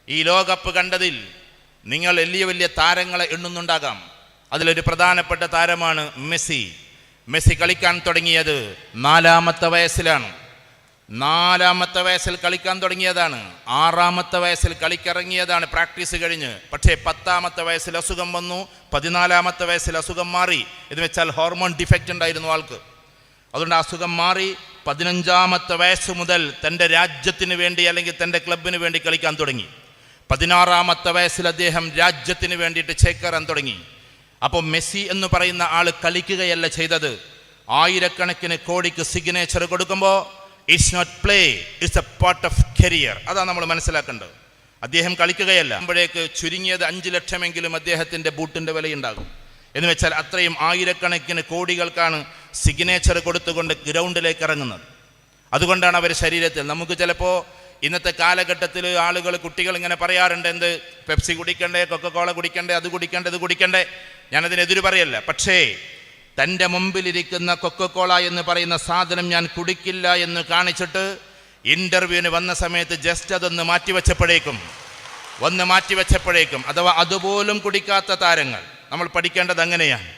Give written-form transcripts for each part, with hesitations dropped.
ഈ ലോകകപ്പ് കണ്ടതിൽ നിങ്ങൾ വലിയ വലിയ താരങ്ങളെ എണ്ണുന്നുണ്ടാകാം. അതിലൊരു പ്രധാനപ്പെട്ട താരമാണ് മെസ്സി. മെസ്സി കളിക്കാൻ തുടങ്ങിയത് 4-ാമത്തെ വയസ്സിലാണ്. 4-ാമത്തെ വയസ്സിൽ കളിക്കാൻ തുടങ്ങിയതാണ്. 6-ാമത്തെ വയസ്സിൽ കളിക്കിറങ്ങിയതാണ് പ്രാക്ടീസ് കഴിഞ്ഞ്. പക്ഷേ 10-ാമത്തെ വയസ്സിൽ അസുഖം വന്നു. 14-ാമത്തെ വയസ്സിൽ അസുഖം മാറി. എന്ന് വെച്ചാൽ ഹോർമോൺ ഡിഫക്റ്റ് ഉണ്ടായിരുന്നു ആൾക്ക്. അതുകൊണ്ട് അസുഖം മാറി 15-ാമത്തെ വയസ്സ് മുതൽ തൻ്റെ രാജ്യത്തിന് വേണ്ടി അല്ലെങ്കിൽ തൻ്റെ ക്ലബിന് വേണ്ടി കളിക്കാൻ തുടങ്ങി. 16-ാമത്തെ വയസ്സിൽ അദ്ദേഹം രാജ്യത്തിന് വേണ്ടിയിട്ട് ചേക്കേറാൻ തുടങ്ങി. അപ്പോൾ മെസ്സി എന്ന് പറയുന്ന ആൾ കളിക്കുകയല്ല ചെയ്തത്. ആയിരക്കണക്കിന് കോടിക്ക് സിഗ്നേച്ചർ കൊടുക്കുമ്പോൾ it's not play, it's a part of career. അതാണ് നമ്മൾ മനസ്സിലാക്കേണ്ടത്. അദ്ദേഹം കളിക്കുകയല്ല. അപ്പോഴേക്ക് ചുരുങ്ങിയത് 5 ലക്ഷമെങ്കിലും അദ്ദേഹത്തിൻ്റെ ബൂട്ടിൻ്റെ വിലയുണ്ടാകും. എന്ന് വെച്ചാൽ അത്രയും ആയിരക്കണക്കിന് കോടികൾക്കാണ് സിഗ്നേച്ചർ കൊടുത്തുകൊണ്ട് ഗ്രൗണ്ടിലേക്ക് ഇറങ്ങുന്നത്. അതുകൊണ്ടാണ് അവർ ശരീരത്തിൽ നമുക്ക് ചിലപ്പോൾ ഇന്നത്തെ കാലഘട്ടത്തിൽ ആളുകൾ കുട്ടികൾ ഇങ്ങനെ പറയാറുണ്ട്, എന്ത് പെപ്സി കുടിക്കണ്ടേ, കൊക്കക്കോള കുടിക്കണ്ടേ, അത് കുടിക്കണ്ടേ, ഇത് കുടിക്കണ്ടേ. ഞാനതിനെതിര് പറയല്ല. പക്ഷേ തൻ്റെ മുമ്പിലിരിക്കുന്ന കൊക്കക്കോള എന്ന് പറയുന്ന സാധനം ഞാൻ കുടിക്കില്ല എന്ന് കാണിച്ചിട്ട് ഇൻ്റർവ്യൂവിന് വന്ന സമയത്ത് ജസ്റ്റ് അതൊന്ന് മാറ്റിവെച്ചപ്പോഴേക്കും അഥവാ അതുപോലും കുടിക്കാത്ത താരങ്ങൾ നമ്മൾ പഠിക്കേണ്ടത് അങ്ങനെയാണ്.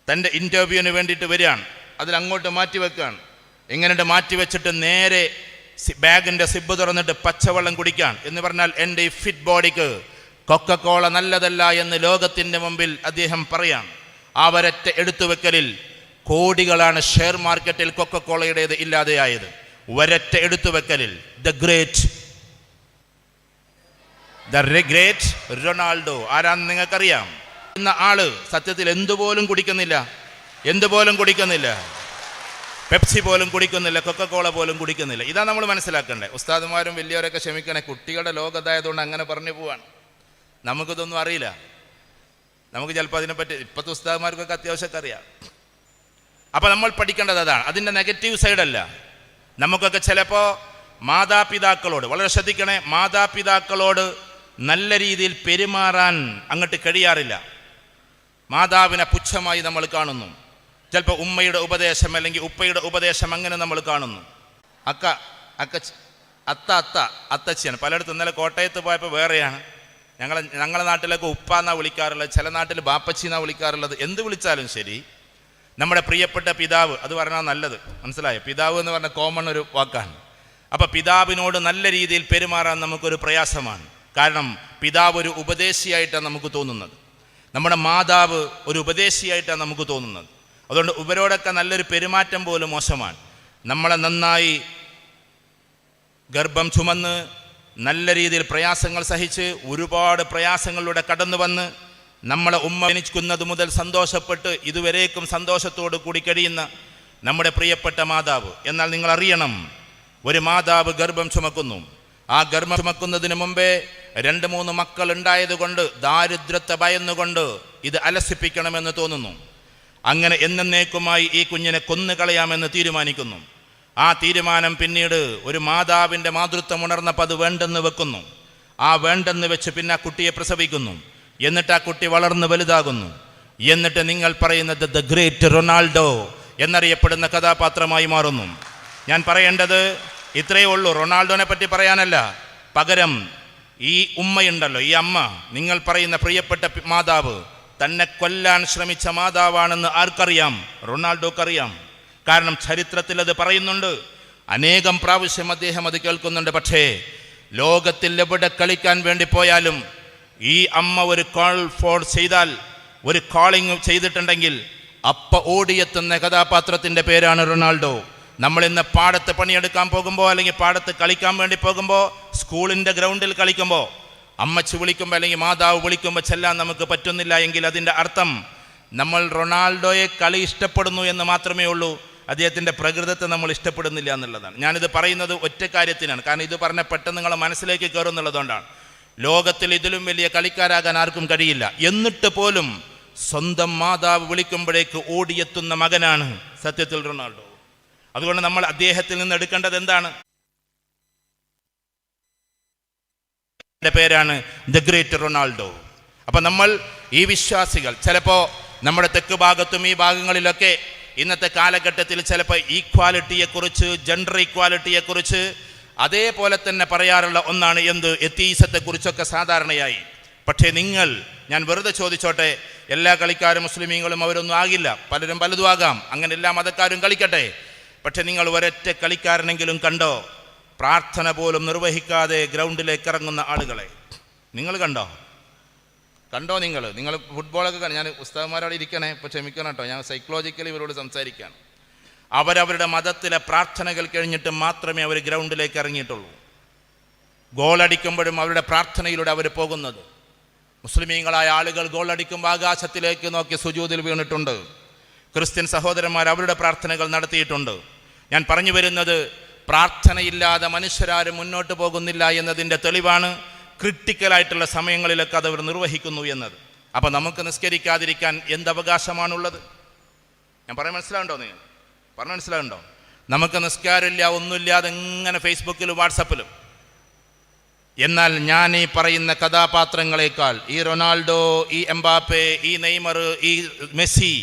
തൻ്റെ ഇൻ്റർവ്യൂവിന് വേണ്ടിയിട്ട് വരികയാണ്, അതിലങ്ങോട്ട് മാറ്റിവെക്കുകയാണ്. എങ്ങനെ മാറ്റിവെച്ചിട്ട് നേരെ ബാഗിൻ്റെ സിബ് തുറന്നിട്ട് പച്ചവെള്ളം കുടിക്കാൻ എന്ന് പറഞ്ഞാൽ എൻ്റെ ഈ ഫിറ്റ് ബോഡിക്ക് കൊക്കക്കോള നല്ലതല്ല എന്ന് ലോകത്തിൻ്റെ മുമ്പിൽ അദ്ദേഹം പറയാം. ആ ഒരൊറ്റ എടുത്തുവെക്കലിൽ കോടികളാണ് ഷെയർ മാർക്കറ്റിൽ കൊക്കക്കോളയുടേത് ഇല്ലാതെയായത്. ഒരൊറ്റ എടുത്തുവെക്കലിൽ ദ ഗ്രേറ്റ് റൊണാൾഡോ ആരാന്ന് നിങ്ങൾക്കറിയാം. എന്ന ആള് സത്യത്തിൽ എന്തുപോലും കുടിക്കുന്നില്ല, പെപ്സി പോലും കുടിക്കുന്നില്ല, കൊക്കക്കോള പോലും കുടിക്കുന്നില്ല. ഇതാ നമ്മൾ മനസ്സിലാക്കണ്ടേ. ഉസ്താദുമാരും വലിയവരൊക്കെ ക്ഷമിക്കണേ, കുട്ടികളുടെ ലോകത്തായതുകൊണ്ട് അങ്ങനെ പറഞ്ഞു പോവാണ്. നമുക്കിതൊന്നും അറിയില്ല. നമുക്ക് ചിലപ്പോൾ അതിനെപ്പറ്റി ഇപ്പോഴത്തെ ഉസ്താദുമാർക്കൊക്കെ അത്യാവശ്യമൊക്കെ അറിയാം. അപ്പോൾ നമ്മൾ പഠിക്കേണ്ടത് അതാണ്. അതിൻ്റെ നെഗറ്റീവ് സൈഡല്ല. നമുക്കൊക്കെ ചിലപ്പോൾ മാതാപിതാക്കളോട് വളരെ ശ്രദ്ധിക്കണേ, മാതാപിതാക്കളോട് നല്ല രീതിയിൽ പെരുമാറാൻ അങ്ങോട്ട് കഴിയാറില്ല. മാതാവിനെ പുച്ഛമായി നമ്മൾ കാണുന്നു. ചിലപ്പോൾ ഉമ്മയുടെ ഉപദേശം അല്ലെങ്കിൽ ഉപ്പയുടെ ഉപദേശം അങ്ങനെ നമ്മൾ കാണുന്നു. അത്തച്ഛൻ പലയിടത്തും ഇന്നലെ കോട്ടയത്ത് പോയപ്പോൾ വേറെയാണ്. ഞങ്ങളെ നാട്ടിലൊക്കെ ഉപ്പ എന്നാണ് വിളിക്കാറുള്ളത്, ചില നാട്ടിൽ ബാപ്പച്ചി എന്നാണ് വിളിക്കാറുള്ളത്. എന്ത് വിളിച്ചാലും ശരി നമ്മുടെ പ്രിയപ്പെട്ട പിതാവ് അത് പറഞ്ഞാൽ നല്ലത്. മനസ്സിലായോ? പിതാവ് എന്ന് പറഞ്ഞ കോമൺ ഒരു വാക്കാണ്. അപ്പോൾ പിതാവിനോട് നല്ല രീതിയിൽ പെരുമാറാൻ നമുക്കൊരു പ്രയാസമാണ്. കാരണം പിതാവ് ഒരു ഉപദേശിയായിട്ടാണ് നമുക്ക് തോന്നുന്നത്, നമ്മുടെ മാതാവ് ഒരു ഉപദേശിയായിട്ടാണ് നമുക്ക് തോന്നുന്നത്. അതുകൊണ്ട് ഇവരോടൊക്കെ നല്ലൊരു പെരുമാറ്റം പോലും മോശമാണ്. നമ്മളെ നന്നായി ഗർഭം ചുമന്ന് നല്ല രീതിയിൽ പ്രയാസങ്ങൾ സഹിച്ച് ഒരുപാട് പ്രയാസങ്ങളിലൂടെ കടന്നു വന്ന് നമ്മളെ ഉമ്മ ജനിക്കുന്നത് മുതൽ സന്തോഷപ്പെട്ട് ഇതുവരേക്കും സന്തോഷത്തോടു കൂടി കഴിയുന്ന നമ്മുടെ പ്രിയപ്പെട്ട മാതാവ്. എന്നാൽ നിങ്ങൾ അറിയണം, ഒരു മാതാവ് ഗർഭം ചുമക്കുന്നു. ആ ഗർഭം ചുമക്കുന്നതിന് മുമ്പേ 2-3 മക്കൾ ഉണ്ടായതുകൊണ്ട് ദാരിദ്ര്യത്തെ ഭയന്നുകൊണ്ട് ഇത് അലസിപ്പിക്കണമെന്ന് തോന്നുന്നു. അങ്ങനെ എന്നേക്കുമായി ഈ കുഞ്ഞിനെ കൊന്നുകളയാമെന്ന് തീരുമാനിക്കുന്നു. ആ തീരുമാനം പിന്നീട് ഒരു മാതാവിൻ്റെ മാതൃത്വം ഉണർന്നപ്പോൾ അത് വേണ്ടെന്ന് വെക്കുന്നു. ആ വേണ്ടെന്ന് വെച്ച് പിന്നെ ആ കുട്ടിയെ പ്രസവിക്കുന്നു. എന്നിട്ട് ആ കുട്ടി വളർന്ന് വലുതാകുന്നു. എന്നിട്ട് നിങ്ങൾ പറയുന്നത് ദ ഗ്രേറ്റ് റൊണാൾഡോ എന്നറിയപ്പെടുന്ന കഥാപാത്രമായി മാറുന്നു. ഞാൻ പറയേണ്ടത് ഇത്രയേ ഉള്ളൂ. റൊണാൾഡോനെ പറ്റി പറയാനല്ല, പകരം ഈ ഉമ്മയുണ്ടല്ലോ, ഈ അമ്മ, നിങ്ങൾ പറയുന്ന പ്രിയപ്പെട്ട മാതാവ് തന്നെ കൊല്ലാൻ ശ്രമിച്ച മാതാവാണെന്ന് ആർക്കറിയാം? റൊണാൾഡോക്കറിയാം. കാരണം ചരിത്രത്തിൽ അത് പറയുന്നുണ്ട്. അനേകം പ്രാവശ്യം അദ്ദേഹം അത് കേൾക്കുന്നുണ്ട്. പക്ഷേ ലോകത്തിൽ എവിടെ കളിക്കാൻ വേണ്ടി പോയാലും ഈ അമ്മ ഒരു കോൾ ഫോൺ ചെയ്താൽ, ഒരു കോളിംഗ് ചെയ്തിട്ടുണ്ടെങ്കിൽ ഓടിയെത്തുന്ന കഥാപാത്രത്തിൻ്റെ പേരാണ് റൊണാൾഡോ. നമ്മളിന്ന് പാടത്ത് പണിയെടുക്കാൻ പോകുമ്പോൾ അല്ലെങ്കിൽ പാടത്ത് കളിക്കാൻ വേണ്ടി പോകുമ്പോൾ, സ്കൂളിൻ്റെ ഗ്രൗണ്ടിൽ കളിക്കുമ്പോൾ അമ്മച്ചി വിളിക്കുമ്പോൾ അല്ലെങ്കിൽ മാതാവ് വിളിക്കുമ്പോൾ ചെല്ലാൻ നമുക്ക് പറ്റുന്നില്ല എങ്കിൽ അതിൻ്റെ അർത്ഥം നമ്മൾ റൊണാൾഡോയെ കളി ഇഷ്ടപ്പെടുന്നു എന്ന് മാത്രമേ ഉള്ളൂ. അദ്ദേഹത്തിൻ്റെ പ്രകൃതത്തെ നമ്മൾ ഇഷ്ടപ്പെടുന്നില്ല എന്നുള്ളതാണ്. ഞാനിത് പറയുന്നത് ഒറ്റ കാര്യത്തിനാണ്. കാരണം ഇത് പറഞ്ഞ പെട്ടെന്ന് നിങ്ങളെ മനസ്സിലേക്ക് കയറും എന്നുള്ളതുകൊണ്ടാണ്. ലോകത്തിൽ ഇതിലും വലിയ കളിക്കാരാകാൻ ആർക്കും കഴിയില്ല. എന്നിട്ട് പോലും സ്വന്തം മാതാവ് വിളിക്കുമ്പോഴേക്ക് ഓടിയെത്തുന്ന മകനാണ് സത്യത്തിൽ റൊണാൾഡോ. അതുകൊണ്ട് നമ്മൾ അദ്ദേഹത്തിൽ നിന്ന് എടുക്കേണ്ടത് എന്താണ്? പേരാണ് ദ ഗ്രേറ്റ് റൊണാൾഡോ. അപ്പം നമ്മൾ ഈ വിശ്വാസികൾ ചിലപ്പോൾ നമ്മുടെ തെക്ക് ഭാഗത്തും ഈ ഭാഗങ്ങളിലൊക്കെ ഇന്നത്തെ കാലഘട്ടത്തിൽ ചിലപ്പോൾ ഈക്വാലിറ്റിയെക്കുറിച്ച്, ജെൻഡർ ഈക്വാലിറ്റിയെക്കുറിച്ച് അതേപോലെ തന്നെ പറയാറുള്ള ഒന്നാണ് എന്ത്, എത്തീസത്തെക്കുറിച്ചൊക്കെ സാധാരണയായി. പക്ഷേ ഞാൻ വെറുതെ ചോദിച്ചോട്ടെ, എല്ലാ കളിക്കാരും മുസ്ലിമീങ്ങളും അവരൊന്നും ആകില്ല, പലരും പലതും ആകാം, അങ്ങനെ എല്ലാ മതക്കാരും കളിക്കട്ടെ. പക്ഷെ നിങ്ങൾ ഒരൊറ്റ കളിക്കാരനെങ്കിലും കണ്ടോ പ്രാർത്ഥന പോലും നിർവഹിക്കാതെ ഗ്രൗണ്ടിലേക്ക് ഇറങ്ങുന്ന ആളുകളെ? നിങ്ങൾ കണ്ടോ? നിങ്ങൾ ഫുട്ബോളൊക്കെ ഞാൻ ഉസ്താദന്മാരോട് ഇരിക്കണേ, ഇപ്പോൾ ക്ഷമിക്കണം കേട്ടോ, ഞാൻ സൈക്കോളജിക്കലി ഇവരോട് സംസാരിക്കുകയാണ്. അവരവരുടെ മതത്തിലെ പ്രാർത്ഥനകൾ കഴിഞ്ഞിട്ട് മാത്രമേ അവർ ഗ്രൗണ്ടിലേക്ക് ഇറങ്ങിയിട്ടുള്ളൂ. ഗോളടിക്കുമ്പോഴും അവരുടെ പ്രാർത്ഥനയിലൂടെ അവർ പോകുന്നത്. മുസ്ലിമീങ്ങളായ ആളുകൾ ഗോളടിക്കുമ്പോൾ ആകാശത്തിലേക്ക് നോക്കി സുജൂദിൽ വീണിട്ടുണ്ട്. ക്രിസ്ത്യൻ സഹോദരന്മാർ അവരുടെ പ്രാർത്ഥനകൾ നടത്തിയിട്ടുണ്ട്. ഞാൻ പറഞ്ഞു വരുന്നത്, പ്രാർത്ഥനയില്ലാതെ മനുഷ്യരാരും മുന്നോട്ട് പോകുന്നില്ല എന്നതിൻ്റെ തെളിവാണ് ക്രിട്ടിക്കലായിട്ടുള്ള സമയങ്ങളിലൊക്കെ അതവർ നിർവഹിക്കുന്നു എന്നത്. അപ്പം നമുക്ക് നിസ്കരിക്കാതിരിക്കാൻ എന്തവകാശമാണുള്ളത്? ഞാൻ പറയാൻ മനസ്സിലാവുണ്ടോ? നിങ്ങൾ പറഞ്ഞ മനസ്സിലാവുണ്ടോ? നമുക്ക് നിസ്കാരമില്ല, ഒന്നുമില്ലാതെ എങ്ങനെ ഫേസ്ബുക്കിലും വാട്സപ്പിലും. എന്നാൽ ഞാൻ ഈ പറയുന്ന കഥാപാത്രങ്ങളെക്കാൾ, ഈ റൊണാൾഡോ, ഈ എംബാപ്പെ, ഈ നെയ്മർ, ഈ മെസ്സി,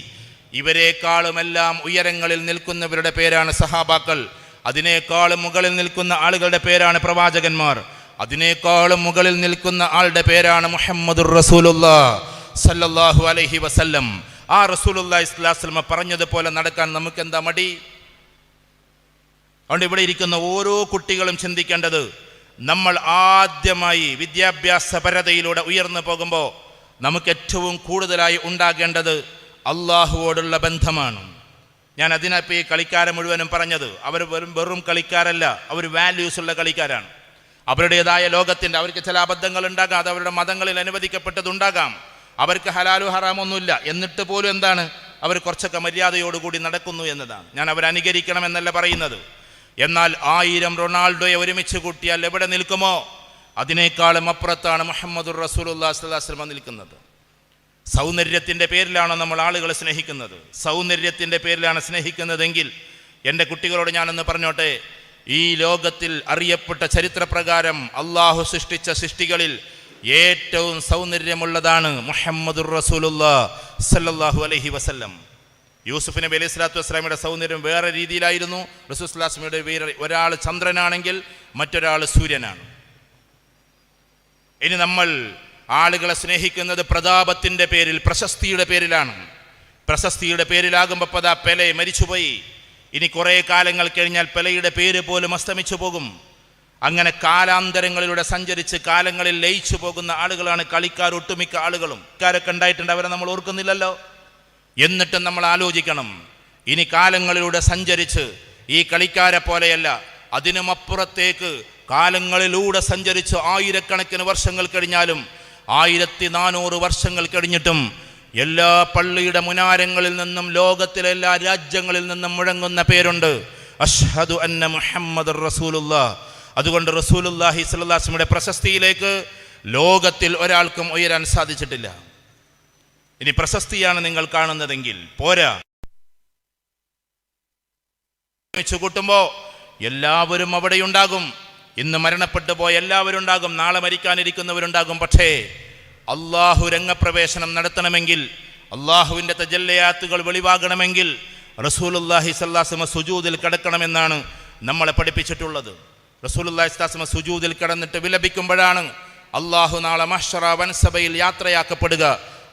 ഇവരെക്കാളുമെല്ലാം ഉയരങ്ങളിൽ നിൽക്കുന്നവരുടെ പേരാണ് സഹാബാക്കൾ. അതിനേക്കാളും മുകളിൽ നിൽക്കുന്ന ആളുകളുടെ പേരാണ് പ്രവാചകന്മാർ. അതിനേക്കാളും മുകളിൽ നിൽക്കുന്ന ആളുടെ പേരാണ് മുഹമ്മദുർ റസൂലുള്ളാഹി സല്ലല്ലാഹു അലൈഹി വസല്ലം. ആ റസൂലുള്ളാഹി സ്വല്ലല്ലാഹു അലൈഹി വസല്ലം പറഞ്ഞതുപോലെ നടക്കാൻ നമുക്ക് എന്താ മടി? അതുകൊണ്ട് ഇവിടെ ഇരിക്കുന്ന ഓരോ കുട്ടികളും ചിന്തിക്കേണ്ടത്, നമ്മൾ ആദ്യമായി വിദ്യാഭ്യാസപരതയിലൂടെ ഉയർന്നു പോകുമ്പോൾ നമുക്ക് ഏറ്റവും കൂടുതലായി ഉണ്ടാകേണ്ടത് അള്ളാഹുവോടുള്ള ബന്ധമാണ്. ഞാൻ അതിനപ്പോൾ ഈ കളിക്കാരെ മുഴുവനും പറഞ്ഞത്, അവർ വെറും കളിക്കാരല്ല, അവർ വാല്യൂസ് ഉള്ള കളിക്കാരാണ്. അവരുടേതായ ലോകത്തിൻ്റെ, അവർക്ക് ചില അബദ്ധങ്ങൾ ഉണ്ടാകാം, അത് അവരുടെ മതങ്ങളിൽ അനുവദിക്കപ്പെട്ടതുണ്ടാകാം, അവർക്ക് ഹലാലു ഹറാമൊന്നുമില്ല, എന്നിട്ട് പോലും എന്താണ്, അവർ കുറച്ചൊക്കെ മര്യാദയോടുകൂടി നടക്കുന്നു എന്നതാണ്. ഞാൻ അവരനുകരിക്കണം എന്നല്ല പറയുന്നത്. എന്നാൽ 1000 റൊണാൾഡോയെ ഒരുമിച്ച് കൂട്ടിയാൽ എവിടെ നിൽക്കുമോ അതിനേക്കാളും അപ്പുറത്താണ് മുഹമ്മദുർ റസൂലുള്ളാഹി സ്വല്ലല്ലാഹു അലൈഹി വസല്ലം നിൽക്കുന്നത്. സൗന്ദര്യത്തിൻ്റെ പേരിലാണോ നമ്മൾ ആളുകളെ സ്നേഹിക്കുന്നത്? സൗന്ദര്യത്തിൻ്റെ പേരിലാണ് സ്നേഹിക്കുന്നതെങ്കിൽ എൻ്റെ കുട്ടികളോട് ഞാനൊന്ന് പറഞ്ഞോട്ടെ, ഈ ലോകത്തിൽ അറിയപ്പെട്ട ചരിത്രപ്രകാരം അള്ളാഹു സൃഷ്ടിച്ച സൃഷ്ടികളിൽ ഏറ്റവും സൗന്ദര്യമുള്ളതാണ് മുഹമ്മദുർ റസൂലുള്ളാഹി സ്വല്ലല്ലാഹു അലൈഹി വസല്ലം. യൂസുഫ് നബി അലൈഹി സ്വലാത്തു വസ്സലാമിയുടെ സൗന്ദര്യം വേറെ രീതിയിലായിരുന്നു. റസൂൽ സ്വല്ലല്ലാഹു അലൈഹി വസല്ലമയുടെ വേറെ, ഒരാൾ ചന്ദ്രനാണെങ്കിൽ മറ്റൊരാൾ സൂര്യനാണ്. ഇനി നമ്മൾ ആളുകളെ സ്നേഹിക്കുന്നത് പ്രതാപത്തിൻ്റെ പേരിൽ, പ്രശസ്തിയുടെ പേരിലാണ്. പ്രശസ്തിയുടെ പേരിലാകുമ്പോൾ പതാ പെലെ മരിച്ചുപോയി. ഇനി കുറേ കാലങ്ങൾ കഴിഞ്ഞാൽ പെലയുടെ പേര് പോലും അസ്തമിച്ചു പോകും. അങ്ങനെ കാലാന്തരങ്ങളിലൂടെ സഞ്ചരിച്ച് കാലങ്ങളിൽ ലയിച്ചു പോകുന്ന ആളുകളാണ് കളിക്കാർ, ഒട്ടുമിക്ക ആളുകളും. ക്കാരൊക്കെ ഉണ്ടായിട്ടുണ്ട്, അവരെ നമ്മൾ ഓർക്കുന്നില്ലല്ലോ. എന്നിട്ടും നമ്മൾ ആലോചിക്കണം, ഇനി കാലങ്ങളിലൂടെ സഞ്ചരിച്ച് ഈ കളിക്കാരെ പോലെയല്ല, അതിനുമപ്പുറത്തേക്ക് കാലങ്ങളിലൂടെ സഞ്ചരിച്ച് ആയിരക്കണക്കിന് വർഷങ്ങൾ കഴിഞ്ഞാലും 1400 വർഷങ്ങൾ കഴിഞ്ഞിട്ടും എല്ലാ പള്ളിയുടെ മുനാരങ്ങളിൽ നിന്നും ലോകത്തിലെ എല്ലാ രാജ്യങ്ങളിൽ നിന്നും മുഴങ്ങുന്ന പേരുണ്ട്, അഷ്ഹദു അന്ന മുഹമ്മദുർ റസൂലുള്ളാഹ്. അതുകൊണ്ട് റസൂലുള്ളാഹി സ്വല്ലല്ലാഹു അലൈഹി വസല്ലമയുടെ പ്രശസ്തിയിലേക്ക് ലോകത്തിൽ ഒരാൾക്കും ഉയരാൻ സാധിച്ചിട്ടില്ല. ഇനി പ്രശസ്തിയാണ് നിങ്ങൾ കാണുന്നതെങ്കിൽ പോരാ, കൂട്ടുമ്പോൾ എല്ലാവരും അവിടെയുണ്ടാകും. ഇന്ന് മരണപ്പെട്ടു പോയ എല്ലാവരും ഉണ്ടാകും, നാളെ മരിക്കാനിരിക്കുന്നവരുണ്ടാകും. പക്ഷേ അള്ളാഹു രംഗപ്രവേശനം നടത്തണമെങ്കിൽ, അള്ളാഹുവിൻ്റെ തജല്ലയാത്തുകൾ വെളിവാകണമെങ്കിൽ റസൂലുള്ളാഹി സ്വല്ലല്ലാഹു അലൈഹി വസല്ലം സുജൂദിൽ കിടക്കണമെന്നാണ് നമ്മളെ പഠിപ്പിച്ചിട്ടുള്ളത്. റസൂലുള്ളാഹി സ്വല്ലല്ലാഹു അലൈഹി വസല്ലം സുജൂദിൽ കിടന്നിട്ട് വിലപിക്കുമ്പോഴാണ് അള്ളാഹു നാളെ മഹ്ശറ വൻസഭയിൽ യാത്രയാക്കപ്പെടുക,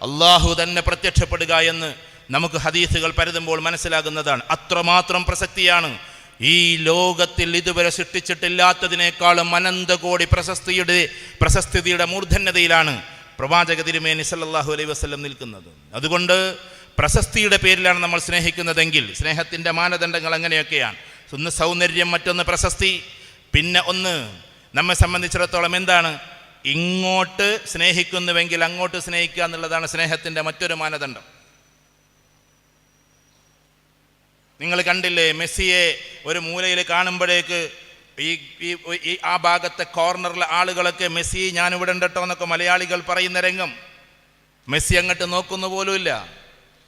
അള്ളാഹു തന്നെ പ്രത്യക്ഷപ്പെടുക എന്ന് നമുക്ക് ഹദീസുകൾ പരതുമ്പോൾ മനസ്സിലാകുന്നതാണ്. അത്രമാത്രം പ്രസക്തിയാണ് ഈ ലോകത്തിൽ ഇതുവരെ സൃഷ്ടിച്ചിട്ടില്ലാത്തതിനേക്കാളും അനന്തകോടി പ്രശസ്തിയുടെ മൂർധന്യതയിലാണ് പ്രവാചക തിരുമേനി സല്ലല്ലാഹു അലൈഹി വസല്ലം നിൽക്കുന്നത്. അതുകൊണ്ട് പ്രശസ്തിയുടെ പേരിലാണ് നമ്മൾ സ്നേഹിക്കുന്നതെങ്കിൽ സ്നേഹത്തിൻ്റെ മാനദണ്ഡങ്ങൾ എങ്ങനെയൊക്കെയാണ്? ഒന്ന് സൗന്ദര്യം, മറ്റൊന്ന് പ്രശസ്തി, പിന്നെ ഒന്ന് നമ്മെ സംബന്ധിച്ചിടത്തോളം എന്താണ്, ഇങ്ങോട്ട് സ്നേഹിക്കുന്നുവെങ്കിൽ അങ്ങോട്ട് സ്നേഹിക്കുക എന്നുള്ളതാണ് സ്നേഹത്തിൻ്റെ മറ്റൊരു മാനദണ്ഡം. നിങ്ങൾ കണ്ടില്ലേ, മെസ്സിയെ ഒരു മൂലയിൽ കാണുമ്പോഴേക്ക് ഈ ആ ഭാഗത്തെ കോർണറിലെ ആളുകളൊക്കെ മെസ്സി ഞാനിവിടെ ഉണ്ടട്ടോ എന്നൊക്കെ മലയാളികൾ പറയുന്ന രംഗം. മെസ്സി അങ്ങോട്ട് നോക്കുന്ന പോലുമില്ല.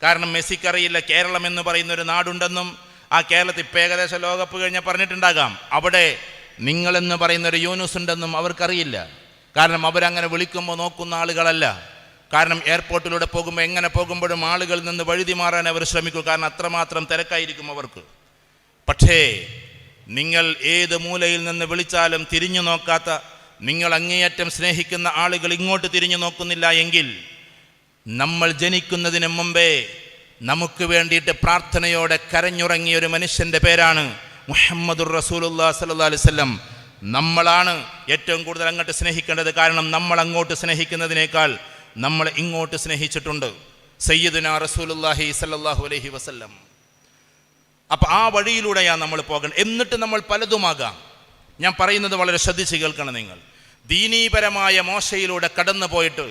കാരണം മെസ്സിക്കറിയില്ല കേരളം എന്ന് പറയുന്ന ഒരു നാടുണ്ടെന്നും ആ കേരളത്തിൽ ഇപ്പം ഏകദേശം ലോകകപ്പ് കഴിഞ്ഞാൽ പറഞ്ഞിട്ടുണ്ടാകാം, അവിടെ നിങ്ങളെന്ന് പറയുന്ന ഒരു യൂനുസ് ഉണ്ടെന്നും അവർക്കറിയില്ല. കാരണം അവരങ്ങനെ വിളിക്കുമ്പോൾ നോക്കുന്ന ആളുകളല്ല. കാരണം എയർപോർട്ടിലൂടെ പോകുമ്പോൾ എങ്ങനെ പോകുമ്പോഴും ആളുകളിൽ നിന്ന് വഴുതി മാറാൻ അവർ ശ്രമിക്കും. കാരണം അത്രമാത്രം തിരക്കായിരിക്കും അവർക്ക്. പക്ഷേ നിങ്ങൾ ഏത് മൂലയിൽ നിന്ന് വിളിച്ചാലും തിരിഞ്ഞു നോക്കാത്ത, നിങ്ങൾ അങ്ങേയറ്റം സ്നേഹിക്കുന്ന ആളുകൾ ഇങ്ങോട്ട് തിരിഞ്ഞു നോക്കുന്നില്ല എങ്കിൽ, നമ്മൾ ജനിക്കുന്നതിന് മുമ്പേ നമുക്ക് വേണ്ടിയിട്ട് പ്രാർത്ഥനയോടെ കരഞ്ഞുറങ്ങിയ ഒരു മനുഷ്യൻ്റെ പേരാണ് മുഹമ്മദുർ റസൂലുള്ളാഹി സ്വല്ലല്ലാഹു അലൈഹി വസല്ലം. നമ്മളാണ് ഏറ്റവും കൂടുതൽ അങ്ങോട്ട് സ്നേഹിക്കേണ്ടത്. കാരണം നമ്മൾ അങ്ങോട്ട് സ്നേഹിക്കുന്നതിനേക്കാൾ നമ്മൾ ഇങ്ങോട്ട് സ്നേഹിച്ചിട്ടുണ്ട് സയ്യിദുനാ റസൂലുള്ളാഹി സ്വല്ലല്ലാഹു അലൈഹി വസല്ലം. അപ്പം ആ വഴിയിലൂടെയാണ് നമ്മൾ പോകേണ്ടത്. എന്നിട്ട് നമ്മൾ പലതുമാകാം. ഞാൻ പറയുന്നത് വളരെ ശ്രദ്ധിച്ച് കേൾക്കണം നിങ്ങൾ. ദീനീപരമായ മോശയിലൂടെ കടന്നു പോയിട്ട്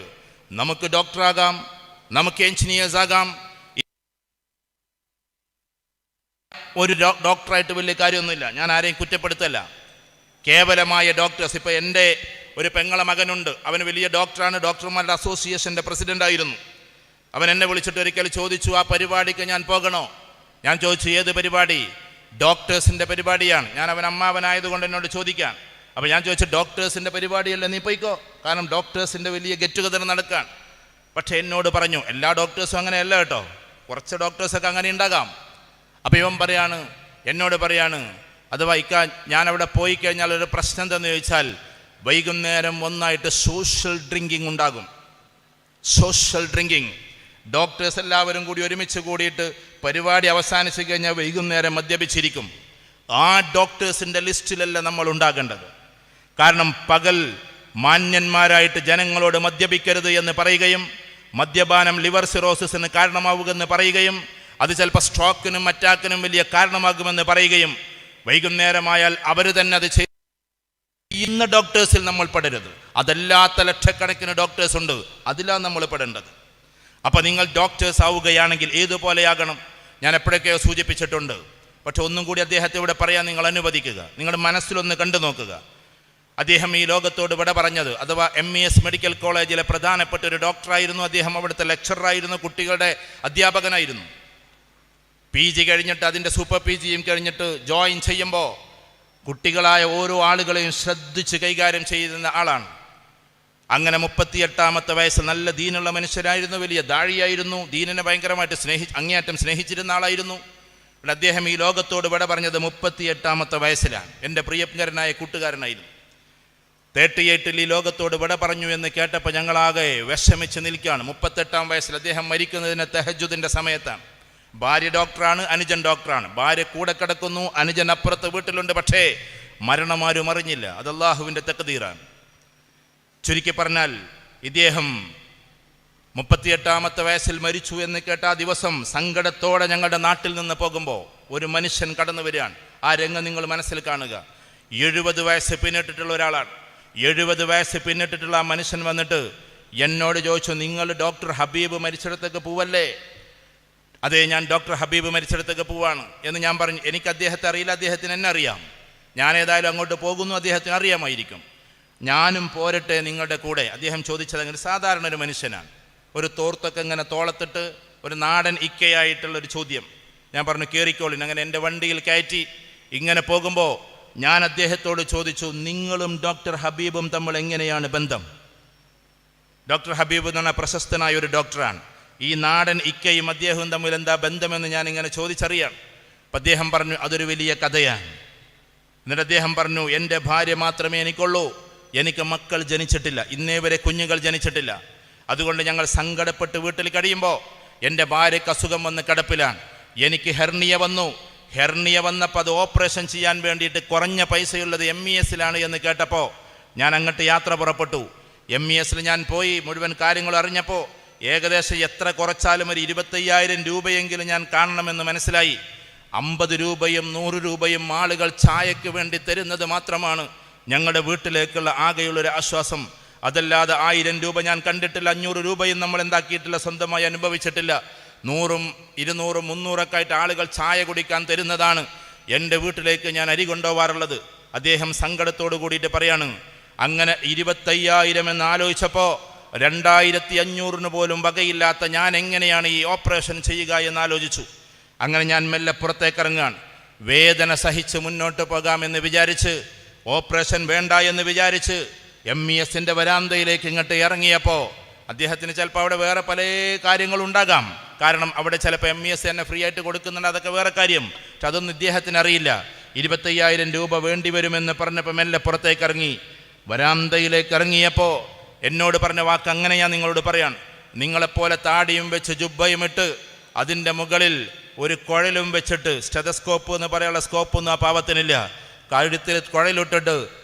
നമുക്ക് ഡോക്ടറാകാം, നമുക്ക് എൻജിനീയേഴ്സ് ആകാം. ഒരു ഡോക്ടറായിട്ട് വലിയ കാര്യമൊന്നുമില്ല, ഞാൻ ആരെയും കുറ്റപ്പെടുത്തല്ല. കേവലമായ ഡോക്ടേഴ്സ്, ഇപ്പം എൻ്റെ ഒരു പെങ്ങളെ മകനുണ്ട്, അവന് വലിയ ഡോക്ടറാണ്, ഡോക്ടർമാരുടെ അസോസിയേഷൻ്റെ പ്രസിഡൻ്റായിരുന്നു. അവൻ എന്നെ വിളിച്ചിട്ട് ഒരിക്കൽ ചോദിച്ചു, ആ പരിപാടിക്ക് ഞാൻ പോകണോ? ഞാൻ ചോദിച്ചു, ഏത് പരിപാടി? ഡോക്ടേഴ്സിൻ്റെ പരിപാടിയാണ്. ഞാൻ അവൻ അമ്മാവനായതുകൊണ്ട് എന്നോട് ചോദിക്കാൻ. അപ്പോൾ ഞാൻ ചോദിച്ചു, ഡോക്ടേഴ്സിൻ്റെ പരിപാടിയല്ല, നീ പോയിക്കോ, കാരണം ഡോക്ടേഴ്സിൻ്റെ വലിയ ഗെറ്റ് ടുഗദർ നടക്കാൻ. പക്ഷേ എന്നോട് പറഞ്ഞു, എല്ലാ ഡോക്ടേഴ്സും അങ്ങനെയല്ല കേട്ടോ, കുറച്ച് ഡോക്ടേഴ്സൊക്കെ അങ്ങനെ ഉണ്ടാകാം. അപ്പോൾ ഇവൻ എന്നോട് പറയാണ്, അഥവാ ഞാനവിടെ പോയി കഴിഞ്ഞാൽ ഒരു പ്രശ്നം എന്തെന്ന് ചോദിച്ചാൽ, വൈകുന്നേരം ഒന്നായിട്ട് സോഷ്യൽ ഡ്രിങ്കിങ് ഉണ്ടാകും. സോഷ്യൽ ഡ്രിങ്കിങ്, ഡോക്ടേഴ്സ് എല്ലാവരും കൂടി ഒരുമിച്ച് കൂടിയിട്ട് പരിപാടി അവസാനിച്ച് കഴിഞ്ഞാൽ വൈകുന്നേരം മദ്യപിച്ചിരിക്കും. ആ ഡോക്ടേഴ്സിൻ്റെ ലിസ്റ്റിലല്ല നമ്മൾ ഉണ്ടാകേണ്ടത്. കാരണം പകൽ മാന്യന്മാരായിട്ട് ജനങ്ങളോട് മദ്യപിക്കരുത് എന്ന് പറയുകയും, മദ്യപാനം ലിവർ സിറോസിന് കാരണമാവുമെന്ന് പറയുകയും, അത് ചിലപ്പോൾ സ്ട്രോക്കിനും അറ്റാക്കിനും വലിയ കാരണമാകുമെന്ന് പറയുകയും, വൈകുന്നേരമായാൽ അവർ തന്നെ അത് ചെയ്യുന്ന ഡോക്ടേഴ്സിൽ നമ്മൾ പെടരുത്. അതല്ലാത്ത ലക്ഷക്കണക്കിന് ഡോക്ടേഴ്സ് ഉണ്ട്, അതിലാണ് നമ്മൾ പെടേണ്ടത്. അപ്പോൾ നിങ്ങൾ ഡോക്ടേഴ്സ് ആവുകയാണെങ്കിൽ ഏതുപോലെയാകണം? ഞാൻ എപ്പോഴൊക്കെയോ സൂചിപ്പിച്ചിട്ടുണ്ട്. പക്ഷെ ഒന്നും കൂടി അദ്ദേഹത്തെ ഇവിടെ പറയാൻ നിങ്ങൾ അനുവദിക്കുക. നിങ്ങളുടെ മനസ്സിലൊന്ന് കണ്ടു നോക്കുക. അദ്ദേഹം ഈ ലോകത്തോട് വിട പറഞ്ഞത്, അഥവാ MES മെഡിക്കൽ കോളേജിലെ പ്രധാനപ്പെട്ട ഒരു ഡോക്ടറായിരുന്നു. അദ്ദേഹം അവിടുത്തെ ലെക്ചറായിരുന്നു, കുട്ടികളുടെ അധ്യാപകനായിരുന്നു. PG കഴിഞ്ഞിട്ട് അതിൻ്റെ സൂപ്പർ PGയും കഴിഞ്ഞിട്ട് ജോയിൻ ചെയ്യുമ്പോൾ കുട്ടികളായ ഓരോ ആളുകളെയും ശ്രദ്ധിച്ച് കൈകാര്യം ചെയ്യുന്ന ആളാണ്. അങ്ങനെ 38-ാമത്തെ വയസ്സ് നല്ല ദീനുള്ള മനുഷ്യരായിരുന്നു, വലിയ ദാഴിയായിരുന്നു, ദീനിനെ ഭയങ്കരമായിട്ട് അങ്ങേയറ്റം സ്നേഹിച്ചിരുന്ന ആളായിരുന്നു. അദ്ദേഹം ഈ ലോകത്തോട് വിട പറഞ്ഞത് 38-ാമത്തെ വയസ്സിലാണ്. എൻ്റെ പ്രിയങ്കരനായ കൂട്ടുകാരനായിരുന്നു. 38-ൽ ഈ ലോകത്തോട് വിട പറഞ്ഞു എന്ന് കേട്ടപ്പോൾ ഞങ്ങളാകെ വിഷമിച്ച് നിൽക്കുകയാണ്. 38-ാം വയസ്സിൽ അദ്ദേഹം മരിക്കുന്നതിന് തഹജ്ജുദിൻ്റെ സമയത്താണ്. ഭാര്യ ഡോക്ടറാണ്, അനുജൻ ഡോക്ടറാണ്. ഭാര്യ കൂടെ കിടക്കുന്നു, അനുജൻ അപ്പുറത്ത് വീട്ടിലുണ്ട്. പക്ഷേ മരണമാരും അറിഞ്ഞില്ല. അത് അല്ലാഹുവിൻ്റെ തഖ്ദീറാണ്. ചുരുക്കി പറഞ്ഞാൽ ഇദ്ദേഹം 38-ാമത്തെ വയസ്സിൽ മരിച്ചു എന്ന് കേട്ട ആ ദിവസം സങ്കടത്തോടെ ഞങ്ങളുടെ നാട്ടിൽ നിന്ന് പോകുമ്പോൾ ഒരു മനുഷ്യൻ കടന്നു വരികയാണ്. ആ രംഗം നിങ്ങൾ മനസ്സിൽ കാണുക. 70 വയസ്സ് പിന്നിട്ടിട്ടുള്ള ഒരാളാണ്. 70 വയസ്സ് പിന്നിട്ടിട്ടുള്ള ആ മനുഷ്യൻ വന്നിട്ട് എന്നോട് ചോദിച്ചു, നിങ്ങൾ ഡോക്ടർ ഹബീബ് മരിച്ചിടത്തേക്ക് പോവല്ലേ? അതെ, ഞാൻ ഡോക്ടർ ഹബീബ് മരിച്ചിടത്തേക്ക് പോവാണ് എന്ന് ഞാൻ പറഞ്ഞു. എനിക്ക് അദ്ദേഹത്തെ അറിയില്ല, അദ്ദേഹത്തിന് എന്നെ അറിയാം. ഞാൻ ഏതായാലും അങ്ങോട്ട് പോകുന്നു, അദ്ദേഹത്തിന് അറിയാമായിരിക്കും. ഞാനും പോരട്ടെ നിങ്ങളുടെ കൂടെ? അദ്ദേഹം ചോദിച്ചത് അങ്ങനെ സാധാരണ ഒരു മനുഷ്യനാണ്, ഒരു തോർത്തൊക്കെ ഇങ്ങനെ തോളത്തിട്ട് ഒരു നാടൻ ഇക്കയായിട്ടുള്ളൊരു ചോദ്യം. ഞാൻ പറഞ്ഞു, കയറിക്കോളിൻ. അങ്ങനെ എൻ്റെ വണ്ടിയിൽ കയറ്റി ഇങ്ങനെ പോകുമ്പോൾ ഞാൻ അദ്ദേഹത്തോട് ചോദിച്ചു, നിങ്ങളും ഡോക്ടർ ഹബീബും തമ്മിൽ എങ്ങനെയാണ് ബന്ധം? ഡോക്ടർ ഹബീബ് എന്ന് പറഞ്ഞാൽ പ്രശസ്തനായ ഒരു ഡോക്ടറാണ്. ഈ നാടൻ ഇക്കയും അദ്ദേഹവും തമ്മിൽ എന്താ ബന്ധമെന്ന് ഞാൻ ഇങ്ങനെ ചോദിച്ചറിയാം. അപ്പം അദ്ദേഹം പറഞ്ഞു, അതൊരു വലിയ കഥയാണ്. എന്നിട്ട് അദ്ദേഹം പറഞ്ഞു, എൻ്റെ ഭാര്യ മാത്രമേ എനിക്കുള്ളൂ, എനിക്ക് മക്കൾ ജനിച്ചിട്ടില്ല, ഇന്നേ വരെ കുഞ്ഞുങ്ങൾ ജനിച്ചിട്ടില്ല. അതുകൊണ്ട് ഞങ്ങൾ സങ്കടപ്പെട്ട് വീട്ടിൽ കഴിയുമ്പോൾ എൻ്റെ ഭാര്യയ്ക്ക് അസുഖം വന്ന് കിടപ്പിലാണ്. എനിക്ക് ഹെർണിയ വന്നു. ഹെർണിയ വന്നപ്പോൾ അത് ഓപ്പറേഷൻ ചെയ്യാൻ വേണ്ടിയിട്ട് കുറഞ്ഞ പൈസയുള്ളത് MESലാണ് എന്ന് കേട്ടപ്പോൾ ഞാൻ അങ്ങോട്ട് യാത്ര പുറപ്പെട്ടു. MESൽ ഞാൻ പോയി മുഴുവൻ കാര്യങ്ങൾ അറിഞ്ഞപ്പോൾ ഏകദേശം എത്ര കുറച്ചാലും ഒരു 25,000 രൂപയെങ്കിലും ഞാൻ കാണണമെന്ന് മനസ്സിലായി. 50 രൂപയും 100 രൂപയും ആളുകൾ ചായക്ക് വേണ്ടി തരുന്നത് മാത്രമാണ് ഞങ്ങളുടെ വീട്ടിലേക്കുള്ള ആകെയുള്ളൊരു ആശ്വാസം. അതല്ലാതെ 1000 രൂപ ഞാൻ കണ്ടിട്ടില്ല, 500 രൂപയും നമ്മൾ എന്താക്കിയിട്ടില്ല, സ്വന്തമായി അനുഭവിച്ചിട്ടില്ല. 100ഉം 200ഉം 300ഒക്കെ ആയിട്ട് ആളുകൾ ചായ കുടിക്കാൻ തരുന്നതാണ് എൻ്റെ വീട്ടിലേക്ക് ഞാൻ അരി കൊണ്ടുപോകാറുള്ളത്. അദ്ദേഹം സങ്കടത്തോട് കൂടിയിട്ട് പറയാണ്, അങ്ങനെ 25,000 എന്ന് ആലോചിച്ചപ്പോൾ 2,500 പോലും വകയില്ലാത്ത ഞാൻ എങ്ങനെയാണ് ഈ ഓപ്പറേഷൻ ചെയ്യുക എന്നാലോചിച്ചു. അങ്ങനെ ഞാൻ മെല്ലെ പുറത്തേക്കിറങ്ങുകയാണ്. വേദന സഹിച്ച് മുന്നോട്ട് പോകാമെന്ന് വിചാരിച്ച്, ഓപ്പറേഷൻ വേണ്ട എന്ന് വിചാരിച്ച് MESൻ്റെ വരാന്തയിലേക്ക് ഇങ്ങോട്ട് ഇറങ്ങിയപ്പോൾ അദ്ദേഹത്തിന് ചിലപ്പോൾ അവിടെ വേറെ പല കാര്യങ്ങളുണ്ടാകാം. കാരണം അവിടെ ചിലപ്പോൾ MES തന്നെ ഫ്രീ ആയിട്ട് കൊടുക്കുന്നുണ്ട്, അതൊക്കെ വേറെ കാര്യം. പക്ഷെ അതൊന്നും ഇദ്ദേഹത്തിന് അറിയില്ല. 25,000 രൂപ വേണ്ടി വരുമെന്ന് പറഞ്ഞപ്പോൾ മെല്ലെ പുറത്തേക്ക് ഇറങ്ങി. വരാന്തയിലേക്ക് ഇറങ്ങിയപ്പോൾ എന്നോട് പറഞ്ഞ വാക്ക് അങ്ങനെ ഞാൻ നിങ്ങളോട് പറയാൻ, നിങ്ങളെപ്പോലെ താടിയും വെച്ച് ജുബ്ബയും ഇട്ട് അതിൻ്റെ മുകളിൽ ഒരു കുഴലും വെച്ചിട്ട്, സ്റ്റെതസ്കോപ്പ് എന്ന് പറയാനുള്ള സ്കോപ്പൊന്നും ആ പാവത്തിനില്ല, കഴുത്തിൽ കുഴലിട്ടിട്ട്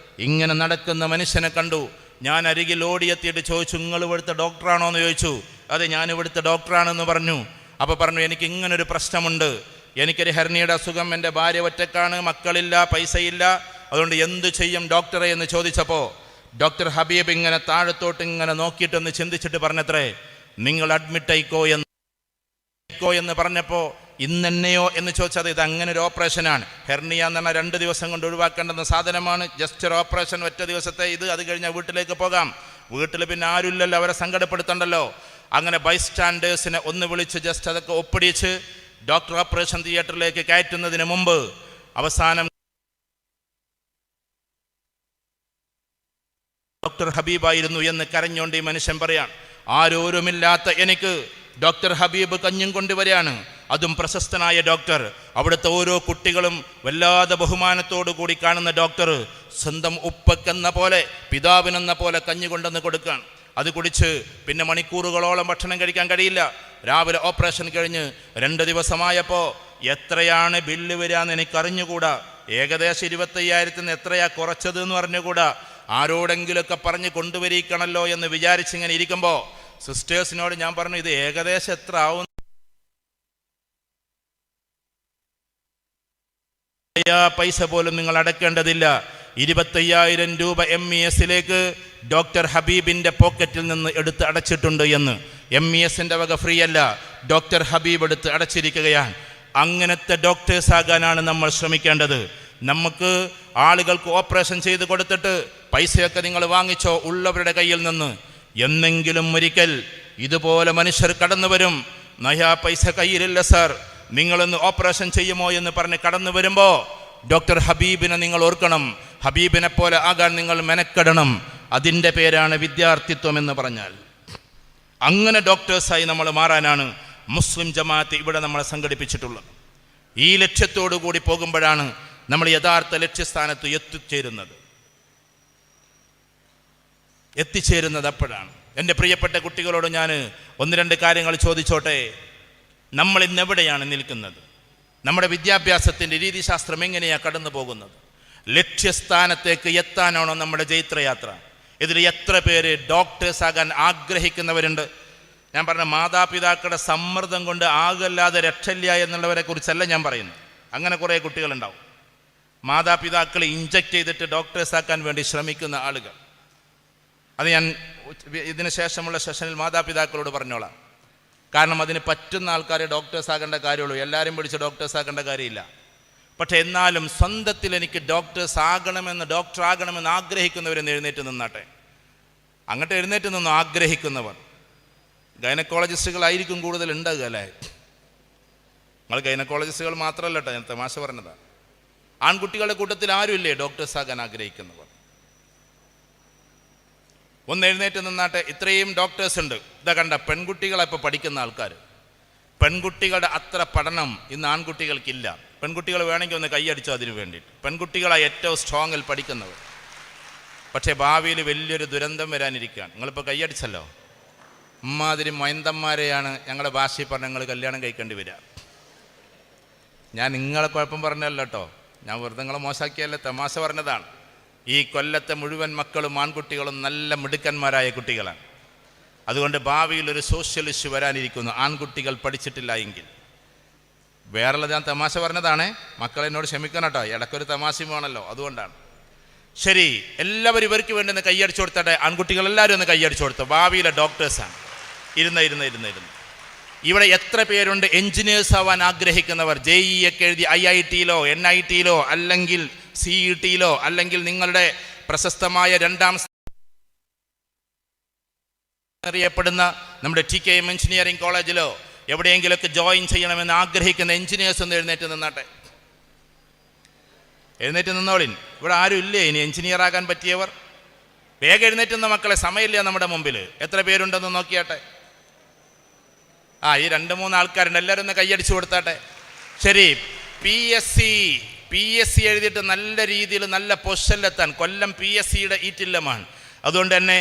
ഇങ്ങനെ നടക്കുന്ന മനുഷ്യനെ കണ്ടു. ഞാൻ അരികിൽ ഓടിയെത്തിയിട്ട് ചോദിച്ചു, നിങ്ങൾ ഇവിടുത്തെ ഡോക്ടറാണോ എന്ന് ചോദിച്ചു. അതെ, ഞാൻ ഇവിടുത്തെ ഡോക്ടറാണെന്ന് പറഞ്ഞു. അപ്പോൾ പറഞ്ഞു, എനിക്ക് ഇങ്ങനൊരു പ്രശ്നമുണ്ട്, എനിക്കൊരു ഹെർണിയുടെ അസുഖം, എൻ്റെ ഭാര്യ ഒറ്റക്കാണ്, മക്കളില്ല, പൈസയില്ല, അതുകൊണ്ട് എന്തു ചെയ്യും ഡോക്ടറെ എന്ന് ചോദിച്ചപ്പോൾ ഡോക്ടർ ഹബീബ് ഇങ്ങനെ താഴത്തോട്ട് ഇങ്ങനെ നോക്കിയിട്ടൊന്ന് ചിന്തിച്ചിട്ട് പറഞ്ഞത്രേ, നിങ്ങൾ അഡ്മിറ്റ് ആയിക്കോ എന്ന് പറഞ്ഞപ്പോൾ ഇന്നെന്നെയോ എന്ന് ചോദിച്ചത്, ഇത് അങ്ങനെ ഒരു ഓപ്പറേഷനാണ്. ഹെർണിയ എന്ന് പറഞ്ഞാൽ 2 ദിവസം കൊണ്ട് ഒഴിവാക്കേണ്ടുന്ന സാധനമാണ്. ജസ്റ്റ് ഒരു ഓപ്പറേഷൻ, ഒറ്റ ദിവസത്തെ ഇത്, അത് കഴിഞ്ഞാൽ വീട്ടിലേക്ക് പോകാം. വീട്ടിൽ പിന്നെ ആരുമില്ലല്ലോ, അവരെ സങ്കടപ്പെടുത്തണ്ടല്ലോ. അങ്ങനെ ബൈസ്റ്റാൻഡേഴ്സിനെ ഒന്ന് വിളിച്ച് ജസ്റ്റ് അതൊക്കെ ഒപ്പിടിച്ച് ഡോക്ടർ ഓപ്പറേഷൻ തിയേറ്ററിലേക്ക് കയറ്റുന്നതിന് മുമ്പ് അവസാനം ഡോക്ടർ ഹബീബായിരുന്നു എന്ന് കരഞ്ഞുകൊണ്ട് ഈ മനുഷ്യൻ പറയാൻ, ആരോരുമില്ലാത്ത എനിക്ക് ഡോക്ടർ ഹബീബ് കഞ്ഞും കൊണ്ടുവരികയാണ്, അതും പ്രശസ്തനായ ഡോക്ടർ. അവിടുത്തെ ഓരോ കുട്ടികളും വല്ലാതെ ബഹുമാനത്തോടു കൂടി കാണുന്ന ഡോക്ടർ സ്വന്തം ഉപ്പക്കെന്ന പോലെ, പിതാവിനെന്ന പോലെ കഞ്ഞി കൊണ്ടുവന്ന് കൊടുക്കാൻ. അത് കുടിച്ച് പിന്നെ മണിക്കൂറുകളോളം ഭക്ഷണം കഴിക്കാൻ കഴിയില്ല. രാവിലെ ഓപ്പറേഷൻ കഴിഞ്ഞ് 2 ദിവസമായപ്പോൾ എത്രയാണ് ബില്ല് വരികയെന്ന് എനിക്കറിഞ്ഞുകൂടാ. ഏകദേശം 25,000 എത്രയാ കുറച്ചത് എന്ന് അറിഞ്ഞുകൂടാ. ആരോടെങ്കിലുമൊക്കെ പറഞ്ഞ് കൊണ്ടുവരിക്കണമല്ലോ എന്ന് വിചാരിച്ചിങ്ങനെ ഇരിക്കുമ്പോൾ സിസ്റ്റേഴ്സിനോട് ഞാൻ പറഞ്ഞു, ഇത് ഏകദേശം എത്ര ആവും? പൈസ പോലും നിങ്ങൾ അടക്കേണ്ടതില്ല. 25,000 രൂപ MESലേക്ക് ഡോക്ടർ ഹബീബിൻ്റെ പോക്കറ്റിൽ നിന്ന് എടുത്ത് അടച്ചിട്ടുണ്ട് എന്ന്. MESൻ്റെ വക ഫ്രീ അല്ല, ഡോക്ടർ ഹബീബ് എടുത്ത് അടച്ചിരിക്കുകയാണ്. അങ്ങനത്തെ ഡോക്ടേഴ്സ് ആകാനാണ് നമ്മൾ ശ്രമിക്കേണ്ടത്. നമുക്ക് ആളുകൾക്ക് ഓപ്പറേഷൻ ചെയ്ത് കൊടുത്തിട്ട് പൈസയൊക്കെ നിങ്ങൾ വാങ്ങിച്ചോ ഉള്ളവരുടെ കയ്യിൽ നിന്ന്. എന്നെങ്കിലും ഒരിക്കൽ ഇതുപോലെ മനുഷ്യർ കടന്നു വരും, നയാ പൈസ കയ്യിലില്ല സാർ, നിങ്ങളൊന്ന് ഓപ്പറേഷൻ ചെയ്യുമോ എന്ന് പറഞ്ഞ് കടന്നു വരുമ്പോൾ ഡോക്ടർ ഹബീബിനെ നിങ്ങൾ ഓർക്കണം. ഹബീബിനെ പോലെ ആകാൻ നിങ്ങൾ മെനക്കെടണം. അതിൻ്റെ പേരാണ് വിദ്യാർത്ഥിത്വം എന്ന് പറഞ്ഞാൽ. അങ്ങനെ ഡോക്ടേഴ്സായി നമ്മൾ മാറാനാണ് മുസ്ലിം ജമാഅത്ത് ഇവിടെ നമ്മളെ സംഘടിപ്പിച്ചിട്ടുള്ളത്. ഈ ലക്ഷ്യത്തോടു കൂടി പോകുമ്പോഴാണ് നമ്മൾ യഥാർത്ഥ ലക്ഷ്യസ്ഥാനത്ത് എത്തിച്ചേരുന്നത് അപ്പോഴാണ്. എൻ്റെ പ്രിയപ്പെട്ട കുട്ടികളോട് ഞാൻ 1-2 കാര്യങ്ങൾ ചോദിച്ചോട്ടെ. നമ്മൾ ഇന്നെവിടെയാണ് നിൽക്കുന്നത്? നമ്മുടെ വിദ്യാഭ്യാസത്തിൻ്റെ രീതിശാസ്ത്രം എങ്ങനെയാണ് കടന്നു പോകുന്നത്? ലക്ഷ്യസ്ഥാനത്തേക്ക് എത്താനാണോ നമ്മുടെ ജൈത്രയാത്ര? ഇതിൽ എത്ര പേര് ഡോക്ടേഴ്സ് ആകാൻ ആഗ്രഹിക്കുന്നവരുണ്ട്? ഞാൻ പറഞ്ഞ മാതാപിതാക്കളുടെ സമ്മർദ്ദം കൊണ്ട് ആകല്ലാതെ രക്ഷയില്ല എന്നുള്ളവരെ കുറിച്ചല്ല ഞാൻ പറയുന്നത്. അങ്ങനെ കുറേ കുട്ടികളുണ്ടാവും, മാതാപിതാക്കളെ ഇഞ്ചക്റ്റ് ചെയ്തിട്ട് ഡോക്ടേഴ്സ് ആക്കാൻ വേണ്ടി ശ്രമിക്കുന്ന ആളുകൾ. അത് ഞാൻ ഇതിന് ശേഷമുള്ള സെഷനിൽ മാതാപിതാക്കളോട് പറഞ്ഞോളാം. കാരണം അതിന് പറ്റുന്ന ആൾക്കാരെ ഡോക്ടേഴ്സ് ആകേണ്ട കാര്യമുള്ളൂ, എല്ലാവരും പിടിച്ച് ഡോക്ടേഴ്സ് ആക്കേണ്ട കാര്യമില്ല. പക്ഷെ എന്നാലും സ്വന്തത്തിൽ എനിക്ക് ഡോക്ടർ ആകണമെന്ന് ആഗ്രഹിക്കുന്നവരെന്ന് എഴുന്നേറ്റ് നിന്നാട്ടെ. അങ്ങോട്ട് എഴുന്നേറ്റ് നിന്നു ആഗ്രഹിക്കുന്നവർ ഗൈനക്കോളജിസ്റ്റുകളായിരിക്കും കൂടുതൽ ഉണ്ടാകുക അല്ലേ? നിങ്ങൾ ഗൈനക്കോളജിസ്റ്റുകൾ മാത്രമല്ല കേട്ടോ, ഞാൻ തമാശ പറഞ്ഞതാണ്. ആൺകുട്ടികളുടെ കൂട്ടത്തിൽ ആരുമില്ലേ ഡോക്ടേഴ്സ് ആകാൻ ആഗ്രഹിക്കുന്നവർ? ഒന്ന് എഴുന്നേറ്റ് നിന്നാട്ടെ. ഇത്രയും ഡോക്ടേഴ്സ് ഉണ്ട്. ഇതാ കണ്ട പെൺകുട്ടികളെ ഇപ്പോൾ പഠിക്കുന്ന ആൾക്കാർ. പെൺകുട്ടികളുടെ അത്ര പഠനം ഇന്ന് ആൺകുട്ടികൾക്കില്ല. പെൺകുട്ടികൾ വേണമെങ്കിൽ ഒന്ന് കൈയടിച്ചോ അതിന് വേണ്ടിയിട്ട്. പെൺകുട്ടികളാണ് ഏറ്റവും സ്ട്രോങ്ങിൽ പഠിക്കുന്നവർ. പക്ഷേ ഭാവിയിൽ വലിയൊരു ദുരന്തം വരാനിരിക്കുകയാണ്. നിങ്ങളിപ്പോൾ കൈയടിച്ചല്ലോ, ഇമ്മാതിരി മൈന്തന്മാരെയാണ് ഞങ്ങളുടെ ഭാഷയിൽ പറഞ്ഞ് ഞങ്ങൾ കല്യാണം കഴിക്കേണ്ടി വരിക. ഞാൻ നിങ്ങളെ കുഴപ്പം പറഞ്ഞല്ലോ കേട്ടോ, ഞാൻ വെറുതെ നിങ്ങളെ മോശമാക്കിയല്ലേ, തമാശ പറഞ്ഞതാണ്. ഈ കൊല്ലത്തെ മുഴുവൻ മക്കളും ആൺകുട്ടികളും നല്ല മിടുക്കന്മാരായ കുട്ടികളാണ്. അതുകൊണ്ട് ഭാവിയിൽ ഒരു സോഷ്യൽ ഇഷ്യൂ വരാനിരിക്കുന്നു ആൺകുട്ടികൾ പഠിച്ചിട്ടില്ല എങ്കിൽ. വേറെയുള്ളത് ഞാൻ തമാശ പറഞ്ഞതാണ്, മക്കളെന്നോട് ക്ഷമിക്കണം കേട്ടോ, ഇടയ്ക്കൊരു തമാശയും വേണമല്ലോ, അതുകൊണ്ടാണ്. ശരി, എല്ലാവരും ഇവർക്ക് വേണ്ടി ഒന്ന് കൈയടിച്ചു കൊടുത്തട്ടെ. ആൺകുട്ടികൾ എല്ലാവരും ഒന്ന് കൈയടിച്ചു കൊടുത്തു. ഭാവിയിലെ ഡോക്ടേഴ്സാണ്. ഇരുന്ന് ഇവിടെ എത്ര പേരുണ്ട് എൻജിനീയേഴ്സ് ആവാൻ ആഗ്രഹിക്കുന്നവർ? JEE ഒക്കെ എഴുതി IIT-യിലോ NIT-യിലോ അല്ലെങ്കിൽ CET-യിലോ അല്ലെങ്കിൽ നിങ്ങളുടെ പ്രശസ്തമായ 2ാം അറിയപ്പെടുന്ന നമ്മുടെ TKM എഞ്ചിനീയറിംഗ് കോളേജിലോ എവിടെയെങ്കിലുമൊക്കെ ജോയിൻ ചെയ്യണമെന്ന് ആഗ്രഹിക്കുന്ന എഞ്ചിനീയേഴ്സ് ഒന്ന് എഴുന്നേറ്റ് നിന്നാട്ടെ. എഴുന്നേറ്റ് നിന്നോളിൻ. ഇവിടെ ആരും ഇല്ലേ ഇനി എഞ്ചിനീയർ ആകാൻ പറ്റിയവർ? വേഗം എഴുന്നേറ്റുന്ന മക്കളെ, സമയമില്ല നമ്മുടെ മുമ്പിൽ. എത്ര പേരുണ്ടെന്ന് നോക്കിയാട്ടെ. ഈ 2-3 ആൾക്കാരുണ്ട്, എല്ലാവരും ഒന്ന് കൈയടിച്ചു കൊടുത്താട്ടെ. ശരി, PSC PSC എഴുതിയിട്ട് നല്ല രീതിയിൽ നല്ല പൊസിഷനിലെത്താൻ കൊല്ലം PSCയുടെ ഈറ്റില്ലമാണ്. അതുകൊണ്ട് തന്നെ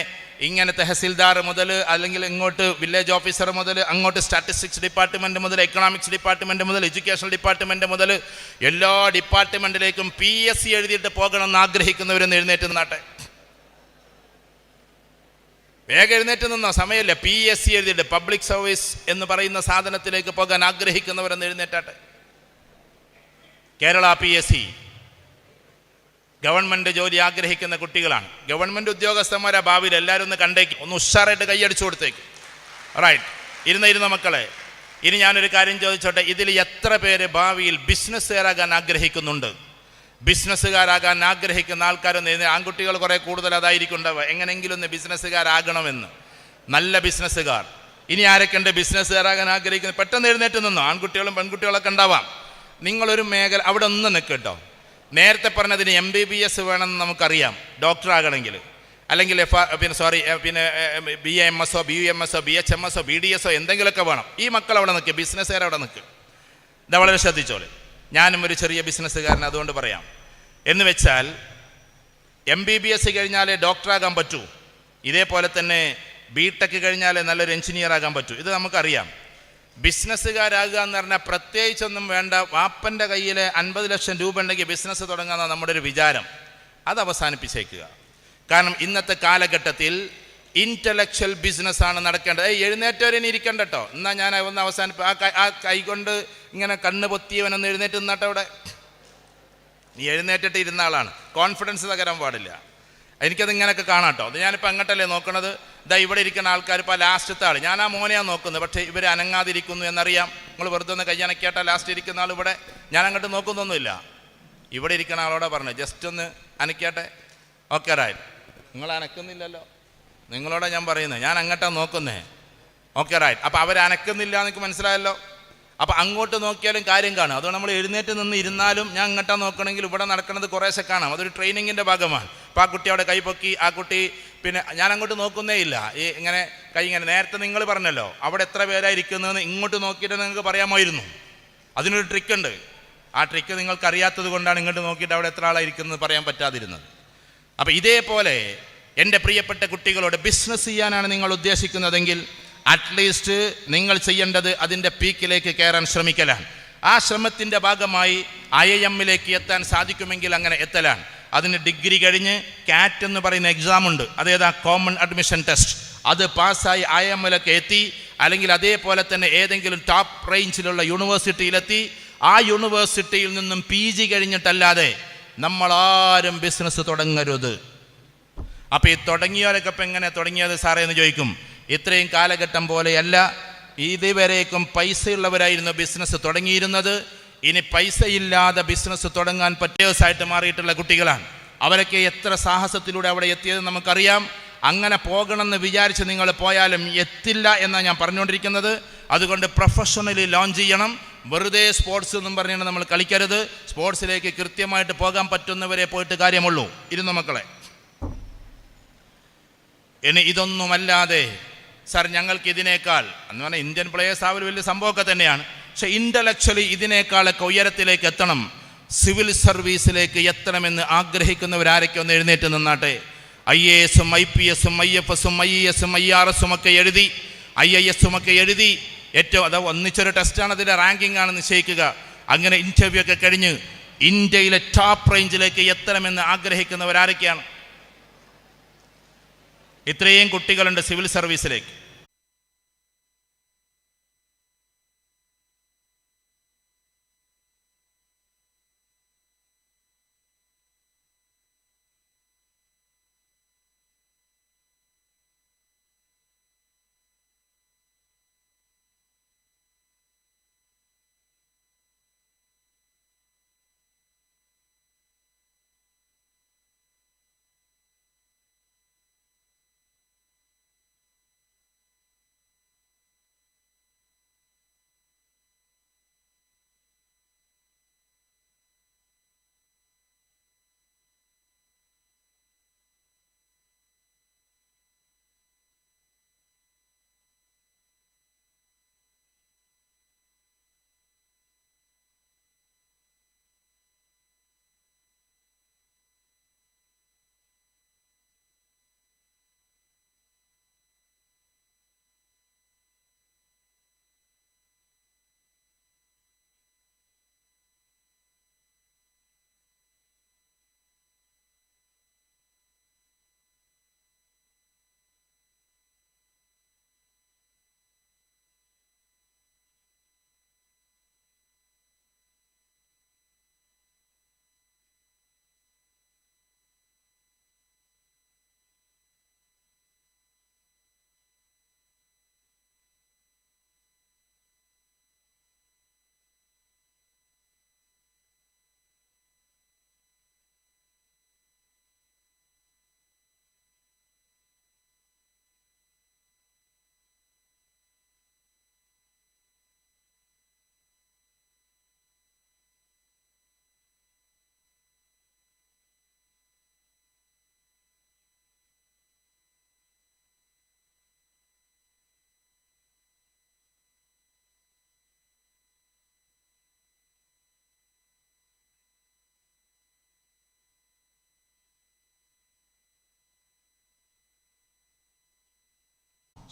ഇങ്ങനെ തഹസിൽദാർ മുതൽ അല്ലെങ്കിൽ ഇങ്ങോട്ട് വില്ലേജ് ഓഫീസർ മുതൽ അങ്ങോട്ട് സ്റ്റാറ്റിസ്റ്റിക്സ് ഡിപ്പാർട്ട്മെൻറ്റ് മുതൽ എക്കണോമിക്സ് ഡിപ്പാർട്ട്മെൻറ്റ് മുതൽ എഡ്യൂക്കേഷൻ ഡിപ്പാർട്ട്മെൻറ്റ് മുതൽ എല്ലാ ഡിപ്പാർട്ട്മെൻറ്റിലേക്കും PSC എഴുതിയിട്ട് പോകണമെന്ന് ആഗ്രഹിക്കുന്നവരെന്ന് എഴുന്നേറ്റ് നിന്നാട്ടെ. വേഗം എഴുന്നേറ്റ് നിന്നോ, സമയമില്ല. PSC എഴുതിയിട്ട് പബ്ലിക് സർവീസ് എന്ന് പറയുന്ന സാധനത്തിലേക്ക് പോകാൻ ആഗ്രഹിക്കുന്നവരെന്ന് എഴുന്നേറ്റാട്ടെ. കേരള PSC ഗവൺമെൻറ് ജോലി ആഗ്രഹിക്കുന്ന കുട്ടികളാണ്. ഗവൺമെൻറ് ഉദ്യോഗസ്ഥന്മാരാ ഭാവിയിൽ. എല്ലാവരും ഒന്ന് കണ്ടേക്ക്, ഒന്ന് ഉഷാറായിട്ട് കൈയടിച്ചു കൊടുത്തേക്ക്. റൈറ്റ്, ഇരുന്ന മക്കളെ, ഇനി ഞാനൊരു കാര്യം ചോദിച്ചോട്ടെ. ഇതിൽ എത്ര പേര് ഭാവിയിൽ ബിസിനസ്സുകാരാകാൻ ആഗ്രഹിക്കുന്നുണ്ട്? ബിസിനസ്സുകാരാകാൻ ആഗ്രഹിക്കുന്ന ആൾക്കാരൊന്ന്, ആൺകുട്ടികൾ കുറേ കൂടുതൽ അതായിരിക്കും ഉണ്ടാവുക, എങ്ങനെയെങ്കിലും ഒന്ന് ബിസിനസ്സുകാരാകണമെന്ന്. നല്ല ബിസിനസ്സുകാർ. ഇനി ആരൊക്കെയുണ്ട് ബിസിനസ്സുകാരാകാൻ ആഗ്രഹിക്കുന്നത്? പെട്ടെന്ന് എഴുന്നേറ്റ് നിന്നോ. ആൺകുട്ടികളും പെൺകുട്ടികളൊക്കെ ഉണ്ടാവാം. നിങ്ങളൊരു മേഖല അവിടെ ഒന്ന് നിൽക്കട്ടോ. നേരത്തെ പറഞ്ഞതിന് MBBS വേണമെന്ന് നമുക്കറിയാം, ഡോക്ടറാകണമെങ്കിൽ. അല്ലെങ്കിൽ BAMS BUMS BHMS BDS എന്തെങ്കിലുമൊക്കെ വേണം. ഈ മക്കൾ അവിടെ നിൽക്കുക, ബിസിനസ്സുകാരവിടെ നിൽക്കുക. ഇത് വളരെ ശ്രദ്ധിച്ചോളെ. ഞാനും ഒരു ചെറിയ ബിസിനസ്സുകാരൻ, അതുകൊണ്ട് പറയാം. എന്ന് വെച്ചാൽ MBBS കഴിഞ്ഞാലേ ഡോക്ടറാകാൻ പറ്റൂ. ഇതേപോലെ തന്നെ BTech കഴിഞ്ഞാലേ നല്ലൊരു എഞ്ചിനീയർ ആകാൻ പറ്റൂ. ഇത് നമുക്കറിയാം. ബിസിനസ്സുകാരാകുക എന്ന് പറഞ്ഞാൽ പ്രത്യേകിച്ചൊന്നും വേണ്ട. വാപ്പൻ്റെ കയ്യിൽ 50 ലക്ഷം രൂപ ഉണ്ടെങ്കിൽ ബിസിനസ് തുടങ്ങാമെന്നാണ് നമ്മുടെ ഒരു വിചാരം. അത് അവസാനിപ്പിച്ചേക്കുക. കാരണം ഇന്നത്തെ കാലഘട്ടത്തിൽ ഇൻ്റലക്ച്വൽ ബിസിനസ്സാണ് നടക്കേണ്ടത്. എഴുന്നേറ്റവരെന്നെ ഇരിക്കണ്ട കേട്ടോ. എന്നാൽ ഞാൻ ഒന്ന് ആ കൈ കൊണ്ട് ഇങ്ങനെ കണ്ണ് പൊത്തിയവനൊന്ന് എഴുന്നേറ്റ് നിന്നാട്ടെ. അവിടെ നീ എഴുന്നേറ്റിട്ട് ഇരുന്ന ആളാണ്, കോൺഫിഡൻസ് തകരാൻ പാടില്ല. എനിക്കത് ഇങ്ങനെയൊക്കെ കാണാം കേട്ടോ. അത് ഞാനിപ്പോൾ അങ്ങോട്ടല്ലേ നോക്കണത്. ഇതാ ഇവിടെ ഇരിക്കുന്ന ആൾക്കാർ, ഇപ്പോൾ ലാസ്റ്റത്തെ ആൾ, ഞാൻ ആ മോനെയാണ് നോക്കുന്നത്, പക്ഷേ ഇവർ അനങ്ങാതിരിക്കുന്നു എന്നറിയാം. നിങ്ങൾ വെറുതെ ഒന്ന് കയ്യണക്കാട്ടാ ലാസ്റ്റ് ഇരിക്കുന്ന ആൾ ഇവിടെ. ഞാൻ അങ്ങോട്ട് നോക്കുന്നൊന്നുമില്ല. ഇവിടെ ഇരിക്കുന്ന ആളോടെ പറഞ്ഞു ജസ്റ്റ് ഒന്ന് അനക്കാട്ടെ. Okay right. നിങ്ങൾ അനക്കുന്നില്ലല്ലോ, നിങ്ങളോടെ ഞാൻ പറയുന്നത്. ഞാൻ അങ്ങോട്ടാണ് നോക്കുന്നേ. Okay right. അപ്പോൾ അവർ അനക്കുന്നില്ല എനിക്ക് മനസ്സിലായല്ലോ. അപ്പോൾ അങ്ങോട്ട് നോക്കിയാലും കാര്യം കാണും. അതുകൊണ്ട് നമ്മൾ എഴുന്നേറ്റ് നിന്ന് ഇരുന്നാലും ഞാൻ അങ്ങോട്ടാണ് നോക്കണമെങ്കിൽ ഇവിടെ നടക്കുന്നത് കുറേശ്ശെ കാണാം. അതൊരു ട്രെയിനിങ്ങിൻ്റെ ഭാഗമാണ്. അപ്പോൾ ആ കുട്ടി അവിടെ കൈപ്പൊക്കി, ആ കുട്ടി പിന്നെ ഞാൻ അങ്ങോട്ട് നോക്കുന്നേ ഇല്ല. ഈ ഇങ്ങനെ കൈ ഇങ്ങനെ. നേരത്തെ നിങ്ങൾ പറഞ്ഞല്ലോ അവിടെ എത്ര പേരായിരിക്കുന്നതെന്ന് ഇങ്ങോട്ട് നോക്കിയിട്ട് നിങ്ങൾക്ക് പറയാമായിരുന്നു. അതിനൊരു ട്രിക്കുണ്ട്. ആ ട്രിക്ക് നിങ്ങൾക്കറിയാത്തത് കൊണ്ടാണ് ഇങ്ങോട്ട് നോക്കിയിട്ട് അവിടെ എത്ര ആളായിരിക്കുന്നത് പറയാൻ പറ്റാതിരുന്നത്. അപ്പോൾ ഇതേപോലെ എൻ്റെ പ്രിയപ്പെട്ട കുട്ടികളോട്, ബിസിനസ് ചെയ്യാനാണ് നിങ്ങൾ ഉദ്ദേശിക്കുന്നതെങ്കിൽ അറ്റ്ലീസ്റ്റ് നിങ്ങൾ ചെയ്യേണ്ടത് അതിൻ്റെ പീക്കിലേക്ക് കയറാൻ ശ്രമിക്കലാണ്. ആ ശ്രമത്തിൻ്റെ ഭാഗമായി IIM-ലേക്ക് എത്താൻ സാധിക്കുമെങ്കിൽ അങ്ങനെ എത്തലാണ്. അതിന് ഡിഗ്രി കഴിഞ്ഞ് CAT എന്ന് പറയുന്ന എക്സാമുണ്ട്. അതേതാ, കോമൺ അഡ്മിഷൻ ടെസ്റ്റ്. അത് പാസ്സായി IIM-ലേക്ക് എത്തി, അല്ലെങ്കിൽ അതേപോലെ തന്നെ ഏതെങ്കിലും ടോപ്പ് റേഞ്ചിലുള്ള യൂണിവേഴ്സിറ്റിയിലെത്തി. ആ യൂണിവേഴ്സിറ്റിയിൽ നിന്നും PG കഴിഞ്ഞിട്ടല്ലാതെ നമ്മളാരും ബിസിനസ് തുടങ്ങരുത്. അപ്പോൾ ഈ തുടങ്ങിയവരൊക്കെ ഇപ്പം എങ്ങനെ തുടങ്ങിയത് സാറേ എന്ന് ചോദിക്കും. ഇത്രയും കാലഘട്ടം പോലെയല്ല. ഇതുവരേക്കും പൈസയുള്ളവരായിരുന്നു ബിസിനസ് തുടങ്ങിയിരുന്നത്. ഇനി പൈസയില്ലാതെ ബിസിനസ് തുടങ്ങാൻ പറ്റേഴ്സായിട്ട് മാറിയിട്ടുള്ള കുട്ടികളാണ്. അവരൊക്കെ എത്ര സാഹസത്തിലൂടെ അവിടെ എത്തിയത് നമുക്കറിയാം. അങ്ങനെ പോകണമെന്ന് വിചാരിച്ച് നിങ്ങൾ പോയാലും എത്തില്ല എന്നാണ് ഞാൻ പറഞ്ഞുകൊണ്ടിരിക്കുന്നത്. അതുകൊണ്ട് പ്രൊഫഷണലി ലോഞ്ച് ചെയ്യണം. വെറുതെ സ്പോർട്സ് എന്നും പറഞ്ഞാൽ നമ്മൾ കളിക്കരുത്. സ്പോർട്സിലേക്ക് കൃത്യമായിട്ട് പോകാൻ പറ്റുന്നവരെ പോയിട്ട് കാര്യമുള്ളൂ. ഇരുന്നു മക്കളെ. ഇനി ഇതൊന്നുമല്ലാതെ സാർ ഞങ്ങൾക്ക് ഇതിനേക്കാൾ എന്ന് പറഞ്ഞാൽ ഇന്ത്യൻ പ്ലേയേഴ്സ് ആവൽ വലിയ സംഭവമൊക്കെ തന്നെയാണ്. പക്ഷെ ഇൻ്റലക്ച്വലി ഇതിനേക്കാളൊക്കെ ഉയരത്തിലേക്ക് എത്തണം, സിവിൽ സർവീസിലേക്ക് എത്തണമെന്ന് ആഗ്രഹിക്കുന്നവരാരൊക്കെ ഒന്ന് എഴുന്നേറ്റ് നിന്നാട്ടെ. IAS IPS IFS IES IRS ഒക്കെ എഴുതി, IIS ഒക്കെ എഴുതി. ഏറ്റവും അത് ഒന്നിച്ചൊരു ടെസ്റ്റാണ്, അതിൻ്റെ റാങ്കിങ് ആണ് നിശ്ചയിക്കുക. അങ്ങനെ ഇൻ്റർവ്യൂ ഒക്കെ കഴിഞ്ഞ് ഇന്ത്യയിലെ ടോപ്പ് റേഞ്ചിലേക്ക് എത്തണമെന്ന് ആഗ്രഹിക്കുന്നവരാരൊക്കെയാണ്? ഇത്രയും കുട്ടികളുണ്ട് സിവിൽ സർവീസിലേക്ക്.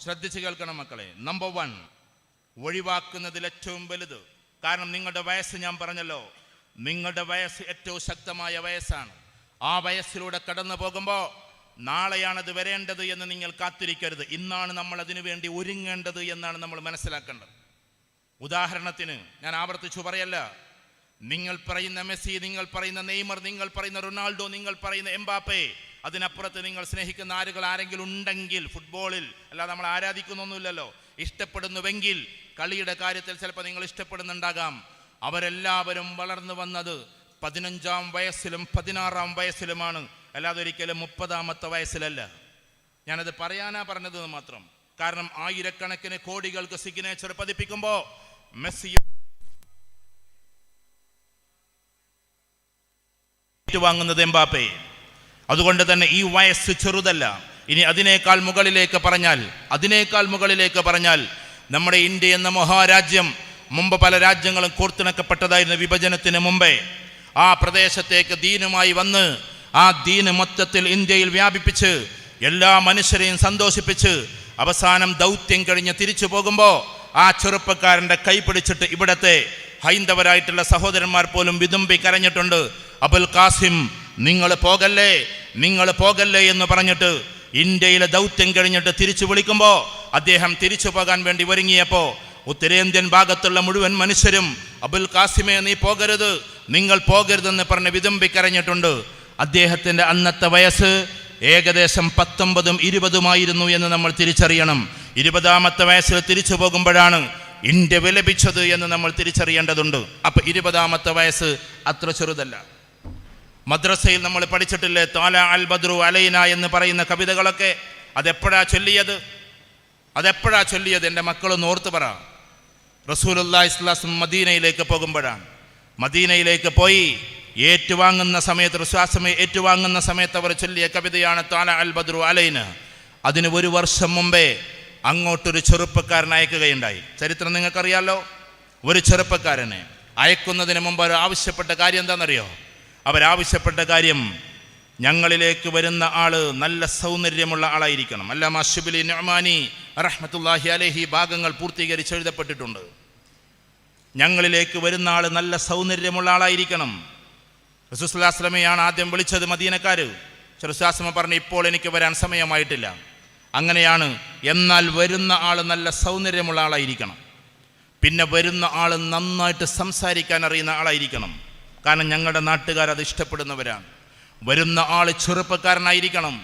ശ്രദ്ധിച്ച് കേൾക്കണം മക്കളെ. നമ്പർ 1, ഒഴിവാക്കുന്നതിൽ ഏറ്റവും വലുത്. കാരണം നിങ്ങളുടെ വയസ്സ് ഞാൻ പറഞ്ഞല്ലോ, നിങ്ങളുടെ വയസ്സ് ഏറ്റവും ശക്തമായ വയസ്സാണ്. ആ വയസ്സിലൂടെ കടന്നു പോകുമ്പോൾ നാളെയാണത് വരേണ്ടത് എന്ന് നിങ്ങൾ കാത്തിരിക്കരുത്. ഇന്നാണ് നമ്മൾ അതിനു വേണ്ടി ഒരുങ്ങേണ്ടത് എന്നാണ് നമ്മൾ മനസ്സിലാക്കേണ്ടത്. ഉദാഹരണത്തിന് ഞാൻ ആവർത്തിച്ചു പറയല്ല, നിങ്ങൾ പറയുന്ന മെസ്സി, നിങ്ങൾ പറയുന്ന നെയ്മർ, നിങ്ങൾ പറയുന്ന റൊണാൾഡോ, നിങ്ങൾ പറയുന്ന എംബാപ്പെ, അതിനപ്പുറത്ത് നിങ്ങൾ സ്നേഹിക്കുന്ന ആരെങ്കിലും ഉണ്ടെങ്കിൽ ഫുട്ബോളിൽ, അല്ലാതെ നമ്മൾ ആരാധിക്കുന്നൊന്നുമില്ലല്ലോ, ഇഷ്ടപ്പെടുന്നുവെങ്കിൽ കളിയുടെ കാര്യത്തിൽ ചിലപ്പോൾ നിങ്ങൾ ഇഷ്ടപ്പെടുന്നുണ്ടാകാം. അവരെല്ലാവരും വളർന്നു വന്നത് 15-ാം വയസ്സിലും 16-ാം വയസ്സിലുമാണ്, അല്ലാതെ ഒരിക്കലും 30-ാമത്തെ വയസ്സിലല്ല. ഞാനത് പറയാനാ പറഞ്ഞത് മാത്രം. കാരണം ആയിരക്കണക്കിന് കോടികൾക്ക് സിഗ്നേച്ചർ പതിപ്പിക്കുമ്പോൾ മെസ്സി വാങ്ങുന്നത് എംബാപ്പെ. അതുകൊണ്ട് തന്നെ ഈ വയസ്സ് ചെറുതല്ല. ഇനി അതിനേക്കാൾ മുകളിലേക്ക് പറഞ്ഞാൽ നമ്മുടെ ഇന്ത്യ എന്ന മഹാരാജ്യം മുമ്പ് പല രാജ്യങ്ങളും കോർത്തിണക്കപ്പെട്ടതായിരുന്നു വിഭജനത്തിന് മുമ്പേ. ആ പ്രദേശത്തേക്ക് ദീനുമായി വന്ന് ആ ദീന് മൊത്തത്തിൽ ഇന്ത്യയിൽ വ്യാപിപ്പിച്ച് എല്ലാ മനുഷ്യരെയും സന്തോഷിപ്പിച്ച് അവസാനം ദൗത്യം കഴിഞ്ഞ് തിരിച്ചു പോകുമ്പോൾ ആ ചെറുപ്പക്കാരൻ്റെ കൈ പിടിച്ചിട്ട് ഇവിടത്തെ ഹൈന്ദവരായിട്ടുള്ള സഹോദരന്മാർ പോലും വിതുമ്പി കരഞ്ഞിട്ടുണ്ട്. അബുൽ ഖാസിം, നിങ്ങൾ പോകല്ലേ എന്ന് പറഞ്ഞിട്ട് ഇന്ത്യയിലെ ദൗത്യം കഴിഞ്ഞിട്ട് തിരിച്ചു വിളിക്കുമ്പോൾ അദ്ദേഹം തിരിച്ചു പോകാൻ വേണ്ടി ഒരുങ്ങിയപ്പോൾ ഉത്തരേന്ത്യൻ ഭാഗത്തുള്ള മുഴുവൻ മനുഷ്യരും അബുൽ ഖാസിമെ നിങ്ങൾ പോകരുതെന്ന് പറഞ്ഞ് വിതുമ്പിക്കരഞ്ഞിട്ടുണ്ട്. അദ്ദേഹത്തിൻ്റെ അന്നത്തെ വയസ്സ് ഏകദേശം 19ഉം 20ഉമായിരുന്നു എന്ന് നമ്മൾ തിരിച്ചറിയണം. 20ാമത്തെ വയസ്സിൽ തിരിച്ചു പോകുമ്പോഴാണ് ഇന്ത്യ വിലപിച്ചത് എന്ന് നമ്മൾ തിരിച്ചറിയേണ്ടതുണ്ട്. അപ്പം 20ാമത്തെ വയസ്സ് അത്ര ചെറുതല്ല. മദ്രസയിൽ നമ്മൾ പഠിച്ചിട്ടില്ലേ, താല അൽ ബദ്രു അലൈന എന്ന് പറയുന്ന കവിതകളൊക്കെ? അതെപ്പോഴാ ചൊല്ലിയത്? എൻ്റെ മക്കളൊന്ന് ഓർത്ത് പറ. റസൂലുള്ളാഹി സ്വല്ലല്ലാഹു അലൈഹി വസല്ലം മദീനയിലേക്ക് പോകുമ്പോഴാണ്. മദീനയിലേക്ക് പോയി ഏറ്റുവാങ്ങുന്ന സമയത്ത് അവർ ചൊല്ലിയ കവിതയാണ് താല അൽ ബദ്രു അലൈന. അതിന് 1 വർഷം മുമ്പേ അങ്ങോട്ടൊരു ചെറുപ്പക്കാരൻ അയക്കുകയുണ്ടായി. ചരിത്രം നിങ്ങൾക്കറിയാലോ. ഒരു ചെറുപ്പക്കാരനെ അയക്കുന്നതിന് മുമ്പ് അവർ ആവശ്യപ്പെട്ട കാര്യം എന്താണെന്നറിയോ? അവരാവശ്യപ്പെട്ട കാര്യം, ഞങ്ങളിലേക്ക് വരുന്ന ആള് നല്ല സൗന്ദര്യമുള്ള ആളായിരിക്കണം. അല്ലാമ ശിബ്ലി നുഅ്മാനി റഹ്മത്തുള്ളാഹി അലൈഹി ഭാഗങ്ങൾ പൂർത്തീകരിച്ച് എഴുതപ്പെട്ടിട്ടുണ്ട്. ഞങ്ങളിലേക്ക് വരുന്ന ആള് നല്ല സൗന്ദര്യമുള്ള ആളായിരിക്കണം. റസൂൽ സ്വല്ലല്ലാഹു അലൈഹി വസല്ലമയാണ് ആദ്യം വിളിച്ചത് മദീനക്കാർ. റസൂൽ സ്വല്ലല്ലാഹു അലൈഹി വസല്ലം പറഞ്ഞു, ഇപ്പോൾ എനിക്ക് വരാൻ സമയമായിട്ടില്ല. അങ്ങനെയാണ്. എന്നാൽ വരുന്ന ആൾ നല്ല സൗന്ദര്യമുള്ള ആളായിരിക്കണം. പിന്നെ വരുന്ന ആൾ നന്നായിട്ട് സംസാരിക്കാൻ അറിയുന്ന ആളായിരിക്കണം. കാരണം ഞങ്ങളുടെ നാട്ടുകാർ അത് ഇഷ്ടപ്പെടുന്നവരാണ്. വരുന്ന ആൾ ചെറുപ്പക്കാരനായിരിക്കണം.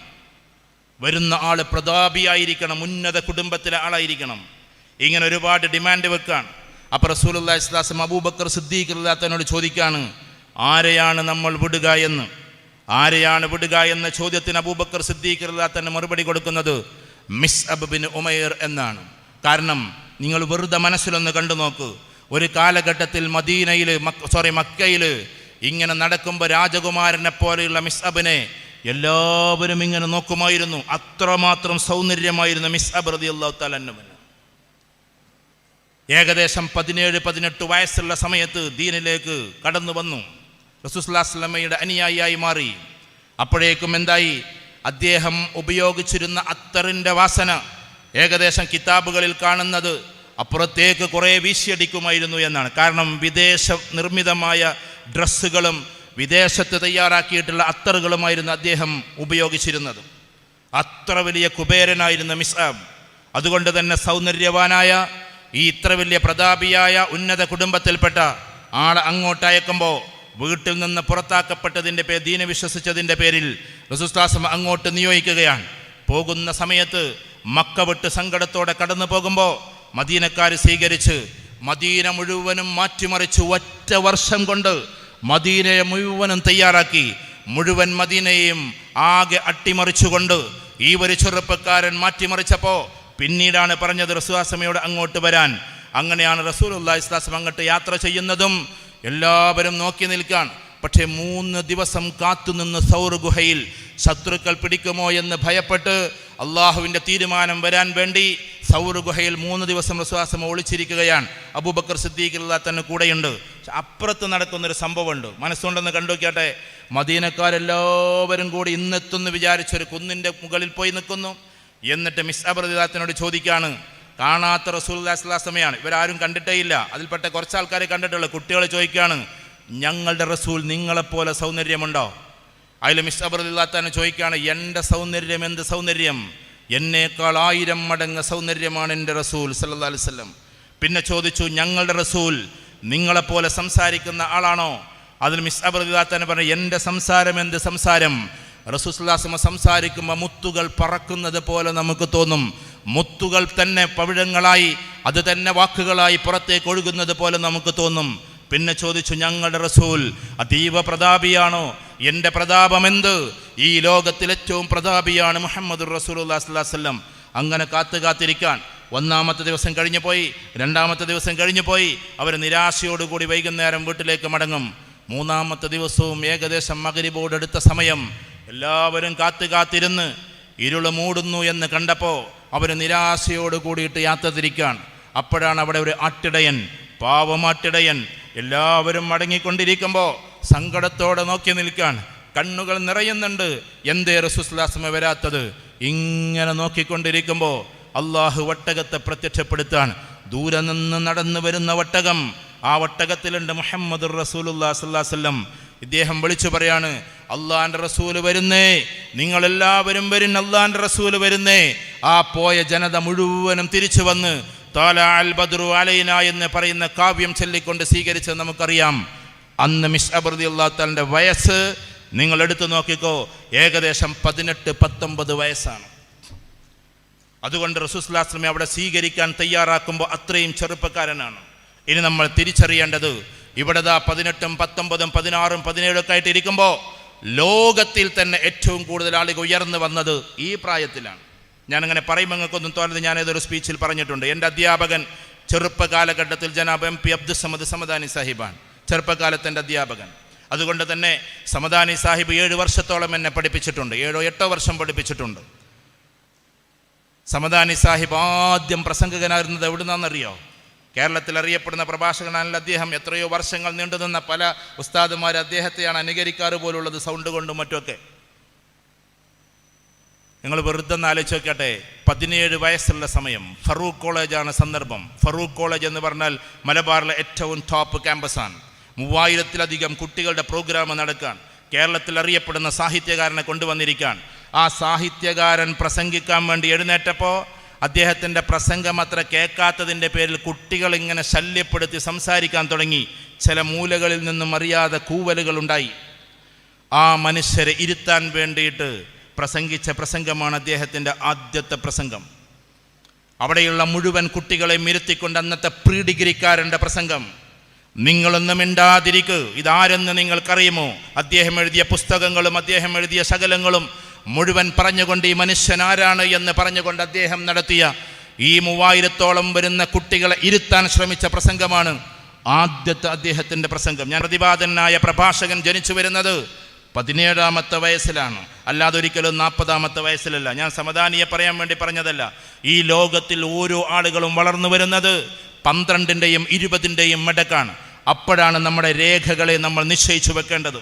വരുന്ന ആൾ പ്രതാപിയായിരിക്കണം. ഉന്നത കുടുംബത്തിലെ ആളായിരിക്കണം. ഇങ്ങനെ ഒരുപാട് ഡിമാൻഡ് വെക്കാണ്. അപ്പോൾ റസൂലുള്ളാഹി സ്വല്ലല്ലാഹു അലൈഹി വസല്ലം അബൂബക്കർ സിദ്ദീഖ് റളിയല്ലാഹു അൻഹുവിനോട് ചോദിക്കാണ്, ആരെയാണ് നമ്മൾ വിടുക എന്ന ചോദ്യത്തിന് അബൂബക്കർ സിദ്ദീഖ് റളിയല്ലാഹു അൻഹു മറുപടി കൊടുക്കുന്നത് മിസ്അബ് ബിൻ ഉമൈർ എന്നാണ്. കാരണം നിങ്ങൾ വെറുതെ മനസ്സിലൊന്ന് കണ്ടു നോക്ക്. ഒരു കാലഘട്ടത്തിൽ മക്കയിൽ ഇങ്ങനെ നടക്കുമ്പോൾ രാജകുമാരനെ പോലെയുള്ള മിസ്അബിനെ എല്ലാവരും ഇങ്ങനെ നോക്കുമായിരുന്നു. അത്രമാത്രം സൗന്ദര്യമായിരുന്നു മിസ്അബ് റളിയല്ലാഹു തആല അൻഹു. ഏകദേശം 17-18 വയസ്സുള്ള സമയത്ത് ദീനിലേക്ക് കടന്നു വന്നു. റസൂൽ സ്വല്ലല്ലാഹു അലൈഹി വസല്ലമയുടെ അനുയായിയായി മാറി. അപ്പോഴേക്കും എന്തായി? അദ്ദേഹം ഉപയോഗിച്ചിരുന്ന അത്തറിൻ്റെ വാസന ഏകദേശം കിതാബുകളിൽ കാണുന്നത് അപ്പുറത്തേക്ക് കുറേ വീശിയടിക്കുമായിരുന്നു എന്നാണ്. കാരണം വിദേശ നിർമ്മിതമായ ഡ്രസ്സുകളും വിദേശത്ത് തയ്യാറാക്കിയിട്ടുള്ള അത്തറുകളുമായിരുന്നു അദ്ദേഹം ഉപയോഗിച്ചിരുന്നത്. അത്ര വലിയ കുബേരനായിരുന്ന മിസ്അബ്. അതുകൊണ്ട് തന്നെ സൗന്ദര്യവാനായ ഈ ഇത്ര വലിയ പ്രതാപിയായ ഉന്നത കുടുംബത്തിൽപ്പെട്ട ആളെ അങ്ങോട്ടയക്കുമ്പോൾ വീട്ടിൽ നിന്ന് പുറത്താക്കപ്പെട്ടതിൻ്റെ ദീന വിശ്വസിച്ചതിൻ്റെ പേരിൽ റസൂൽ സ്വല്ലല്ലാഹു അലൈഹി വസല്ലം അങ്ങോട്ട് നിയോഗിക്കുകയാണ്. പോകുന്ന സമയത്ത് മക്ക വിട്ട് സങ്കടത്തോടെ കടന്നു പോകുമ്പോൾ മദീനക്കാർ സ്വീകരിച്ച് മദീന മുഴുവനും മാറ്റിമറിച്ച് ഒറ്റ വർഷം കൊണ്ട് മദീനയെ മുഴുവനും തയ്യാറാക്കി. മുഴുവൻ മദീനയെയും ആകെ അട്ടിമറിച്ചുകൊണ്ട് ഈ ഒരു ചെറുപ്പക്കാരൻ മാറ്റിമറിച്ചപ്പോൾ പിന്നീടാണ് പറഞ്ഞത് റസൂലുള്ളാഹി സ്വല്ലല്ലാഹു അലൈഹി വസല്ലമയോട് അങ്ങോട്ട് വരാൻ. അങ്ങനെയാണ് റസൂലുള്ളാഹി സ്വല്ലല്ലാഹു അലൈഹി വസല്ലം അങ്ങോട്ട് യാത്ര ചെയ്യുന്നതും. എല്ലാവരും നോക്കി നിൽക്കാൻ. പക്ഷേ 3 ദിവസം കാത്തുനിന്ന് സൗർ ഗുഹയിൽ ശത്രുക്കൾ പിടിക്കുമോ എന്ന് ഭയപ്പെട്ട് അള്ളാഹുവിൻ്റെ തീരുമാനം വരാൻ വേണ്ടി സൗർ ഗുഹയിൽ 3 ദിവസം റസൂലുള്ളാഹി സ്വല്ലല്ലാഹു അലൈഹി വസല്ലം ഒളിച്ചിരിക്കുകയാണ്. അബൂബക്കർ സിദ്ദീഖ് റളിയല്ലാഹു തന്നെ കൂടെയുണ്ട്. അപ്പുറത്ത് നടക്കുന്നൊരു സംഭവമുണ്ട്, മനസ്സുകൊണ്ടെന്ന് കണ്ടുനോക്കിയാട്ടെ. മദീനക്കാരെല്ലാവരും കൂടി ഇന്നെത്തുന്ന് വിചാരിച്ചൊരു കുന്നിൻ്റെ മുകളിൽ പോയി നിൽക്കുന്നു. എന്നിട്ട് മിസ്അബ് റളിയല്ലാഹുവിനോട് ചോദിക്കാണ്, കാണാത്ത റസൂലുള്ളാഹി സ്വല്ലല്ലാഹു അലൈഹി വസല്ലമയാണ്, ഇവരാരും കണ്ടിട്ടേ ഇല്ല, അതിൽപ്പെട്ട കുറച്ച് ആൾക്കാരെ കണ്ടിട്ടുള്ളൂ. കുട്ടികൾ ചോദിക്കുകയാണ്, ഞങ്ങളുടെ റസൂൽ നിങ്ങളെപ്പോലെ സൗന്ദര്യമുണ്ടോ? അതിൽ മിസ്അബ് റളിയല്ലാഹു ചോദിക്കുകയാണ്, എൻ്റെ സൗന്ദര്യം എന്ത് സൗന്ദര്യം, എന്നേക്കാൾ 1000 മടങ്ങ് സൗന്ദര്യമാണ് എൻ്റെ റസൂൽ സല്ലല്ലാഹു അലൈഹി വസല്ലം. പിന്നെ ചോദിച്ചു, ഞങ്ങളുടെ റസൂൽ നിങ്ങളെപ്പോലെ സംസാരിക്കുന്ന ആളാണോ? അതിൽ മിസ്അബ് റളിയല്ലാഹു പറഞ്ഞു, എൻ്റെ സംസാരം എന്ത് സംസാരം, റസൂൽ സല്ലല്ലാഹു അലൈഹി വസല്ലം സംസാരിക്കുമ്പോൾ മുത്തുകൾ പറക്കുന്നത് പോലെ നമുക്ക് തോന്നും, മുത്തുകൾ തന്നെ പവിഴങ്ങളായി അത് തന്നെ വാക്കുകളായി പുറത്തേക്ക് ഒഴുകുന്നത് പോലെ നമുക്ക് തോന്നും. പിന്നെ ചോദിച്ചു, ഞങ്ങളുടെ റസൂൽ അതീവ പ്രതാപിയാണോ? എൻ്റെ പ്രതാപം എന്ത്, ഈ ലോകത്തിൽ ഏറ്റവും പ്രതാപിയാണ് മുഹമ്മദുർ റസൂലുള്ളാഹി സ്വല്ലല്ലാഹു അലൈഹി വസല്ലം. അങ്ങനെ കാത്തിരിക്കാൻ 1-ാമത്തെ ദിവസം കഴിഞ്ഞു പോയി, 2-ാമത്തെ ദിവസം കഴിഞ്ഞു പോയി. അവർ നിരാശയോടുകൂടി വൈകുന്നേരം വീട്ടിലേക്ക് മടങ്ങും. 3-ാമത്തെ ദിവസവും ഏകദേശം മഗ്‌രിബോട് അടുത്ത സമയം എല്ലാവരും കാത്തിരുന്ന് ഇരുള് മൂടുന്നു എന്ന് കണ്ടപ്പോൾ അവർ നിരാശയോട് കൂടിയിട്ട് യാത്ര തിരിക്കാൻ. അപ്പോഴാണ് അവിടെ ഒരു ആട്ടിടയൻ, പാവമാട്ടിടയൻ. എല്ലാവരും മടങ്ങിക്കൊണ്ടിരിക്കുമ്പോൾ സങ്കടത്തോടെ നോക്കി നിൽക്കാൻ, കണ്ണുകൾ നിറയുന്നുണ്ട്. എന്തേ റസൂൽ സ്വല്ലല്ലാഹു അലൈഹി വസല്ലം വരാത്തത്? ഇങ്ങനെ നോക്കിക്കൊണ്ടിരിക്കുമ്പോൾ അള്ളാഹു ഒട്ടകത്തെ പ്രത്യക്ഷപ്പെടുത്താൻ. ദൂരെ നിന്ന് നടന്നു വരുന്ന ഒട്ടകം, ആ ഒട്ടകത്തിലുണ്ട് മുഹമ്മദുർ റസൂലുള്ളാഹി സ്വല്ലല്ലാഹു അലൈഹി വസല്ലം. ഇദ്ദേഹം വിളിച്ചു പറയാണ്, അള്ളാന്റെ റസൂല് വരുന്നേ, നിങ്ങളെല്ലാവരും വരും, അള്ളാന്റെ റസൂല് വരുന്നേ. ആ പോയ ജനത മുഴുവനും തിരിച്ചു വന്ന് താലഅൽ ബദ്റു അലൈനാ എന്ന് പറയുന്ന കാവ്യം ചൊല്ലിക്കൊണ്ട് സ്വീകരിച്ചത് നമുക്കറിയാം. അന്ന് മിസ്അബ് റളിയല്ലാഹു തആലയുടെ വയസ്സ് നിങ്ങൾ എടുത്തു നോക്കിക്കോ, ഏകദേശം 18-19 വയസ്സാണ്. അതുകൊണ്ട് റസൂൽ സ്വല്ലല്ലാഹു അലൈഹി വസല്ലം അവിടെ സ്വീകരിക്കാൻ തയ്യാറാക്കുമ്പോൾ അത്രയും ചെറുപ്പക്കാരനാണ്. ഇനി നമ്മൾ തിരിച്ചറിയേണ്ടത്, ഇവിടെ 18, 19, 16, 17 ഒക്കെ ആയിട്ട് ഇരിക്കുമ്പോൾ ലോകത്തിൽ തന്നെ ഏറ്റവും കൂടുതൽ ആളുകൾ ഉയർന്നു വന്നത് ഈ പ്രായത്തിലാണ്. ഞാനങ്ങനെ പറയുമ്പോൾ നിങ്ങൾക്കൊന്നും തോന്നുന്നത്, ഞാൻ ഏതൊരു സ്പീച്ചിൽ പറഞ്ഞിട്ടുണ്ട്. എൻ്റെ അധ്യാപകൻ ചെറുപ്പകാലഘട്ടത്തിൽ ജനാബ് MP അബ്ദുസ്സമദ് സമദാനി സാഹിബാണ്, ചെറുപ്പകാലത്തെ അധ്യാപകൻ. അതുകൊണ്ട് തന്നെ സമദാനി സാഹിബ് 7 വർഷത്തോളം എന്നെ പഠിപ്പിച്ചിട്ടുണ്ട്, 7-8 വർഷം പഠിപ്പിച്ചിട്ടുണ്ട്. സമദാനി സാഹിബ് ആദ്യം പ്രസംഗകനായിരുന്നത് എവിടുന്നാണെന്നറിയോ? കേരളത്തിൽ അറിയപ്പെടുന്ന പ്രഭാഷകനാണല്ലോ അദ്ദേഹം. എത്രയോ വർഷങ്ങൾ നീണ്ടുനിന്ന പല ഉസ്താദുമാർ അദ്ദേഹത്തെയാണ് അനുകരിക്കാറ് പോലുള്ളത്, സൗണ്ട് കൊണ്ടും മറ്റുമൊക്കെ. നിങ്ങൾ വെറുതെ ഒന്ന് ആലോചിച്ച് നോക്കട്ടെ, 17 വയസ്സുള്ള സമയം, ഫറൂഖ് കോളേജാണ് സന്ദർഭം. ഫറൂഖ് കോളേജ് എന്ന് പറഞ്ഞാൽ മലബാറിലെ ഏറ്റവും ടോപ്പ് ക്യാമ്പസാണ്. 3000-ലധികം കുട്ടികളുടെ പ്രോഗ്രാം നടക്കാൻ. കേരളത്തിൽ അറിയപ്പെടുന്ന സാഹിത്യകാരനെ കൊണ്ടുവന്നിരിക്കാൻ. ആ സാഹിത്യകാരൻ പ്രസംഗിക്കാൻ വേണ്ടി എഴുന്നേറ്റപ്പോൾ അദ്ദേഹത്തിൻ്റെ പ്രസംഗം അത്ര കേൾക്കാത്തതിൻ്റെ പേരിൽ കുട്ടികൾ ഇങ്ങനെ ശല്യപ്പെടുത്തി സംസാരിക്കാൻ തുടങ്ങി. ചില മൂലകളിൽ നിന്നും അറിയാതെ കൂവലുകളുണ്ടായി. ആ മനുഷ്യരെ ഇരുത്താൻ വേണ്ടിയിട്ട് പ്രസംഗിച്ച പ്രസംഗമാണ് അദ്ദേഹത്തിൻ്റെ ആദ്യത്തെ പ്രസംഗം. അവിടെയുള്ള മുഴുവൻ കുട്ടികളെയും ഇരുത്തിക്കൊണ്ട് അന്നത്തെ പ്രീ ഡിഗ്രിക്കാരൻ്റെ പ്രസംഗം. നിങ്ങളൊന്നും മിണ്ടാതിരിക്ക്, ഇതാരെന്ന് നിങ്ങൾക്കറിയുമോ? അദ്ദേഹം എഴുതിയ പുസ്തകങ്ങളും അദ്ദേഹം എഴുതിയ ശകലങ്ങളും മുഴുവൻ പറഞ്ഞുകൊണ്ട് ഈ മനുഷ്യൻ ആരാണ് എന്ന് പറഞ്ഞുകൊണ്ട് അദ്ദേഹം നടത്തിയ ഈ 3000-ഓളം വരുന്ന കുട്ടികളെ ഇരുത്താൻ ശ്രമിച്ച പ്രസംഗമാണ് ആദ്യത്തെ അദ്ദേഹത്തിൻ്റെ പ്രസംഗം. ഞാൻ പ്രതിപാദനായ പ്രഭാഷകൻ ജനിച്ചു വരുന്നത് 17-ാമത്തെ വയസ്സിലാണ്, അല്ലാതെ ഒരിക്കലും 40-ാമത്തെ വയസ്സിലല്ല. ഞാൻ സമദാനിയെ പറയാൻ വേണ്ടി പറഞ്ഞതല്ല. ഈ ലോകത്തിൽ ഓരോ ആളുകളും വളർന്നു വരുന്നത് 12-ൻ്റെയും 20-ൻ്റെയും ഇടക്കാണ്. അപ്പോഴാണ് നമ്മുടെ രേഖകളെ നമ്മൾ നിശ്ചയിച്ചു വെക്കേണ്ടത്.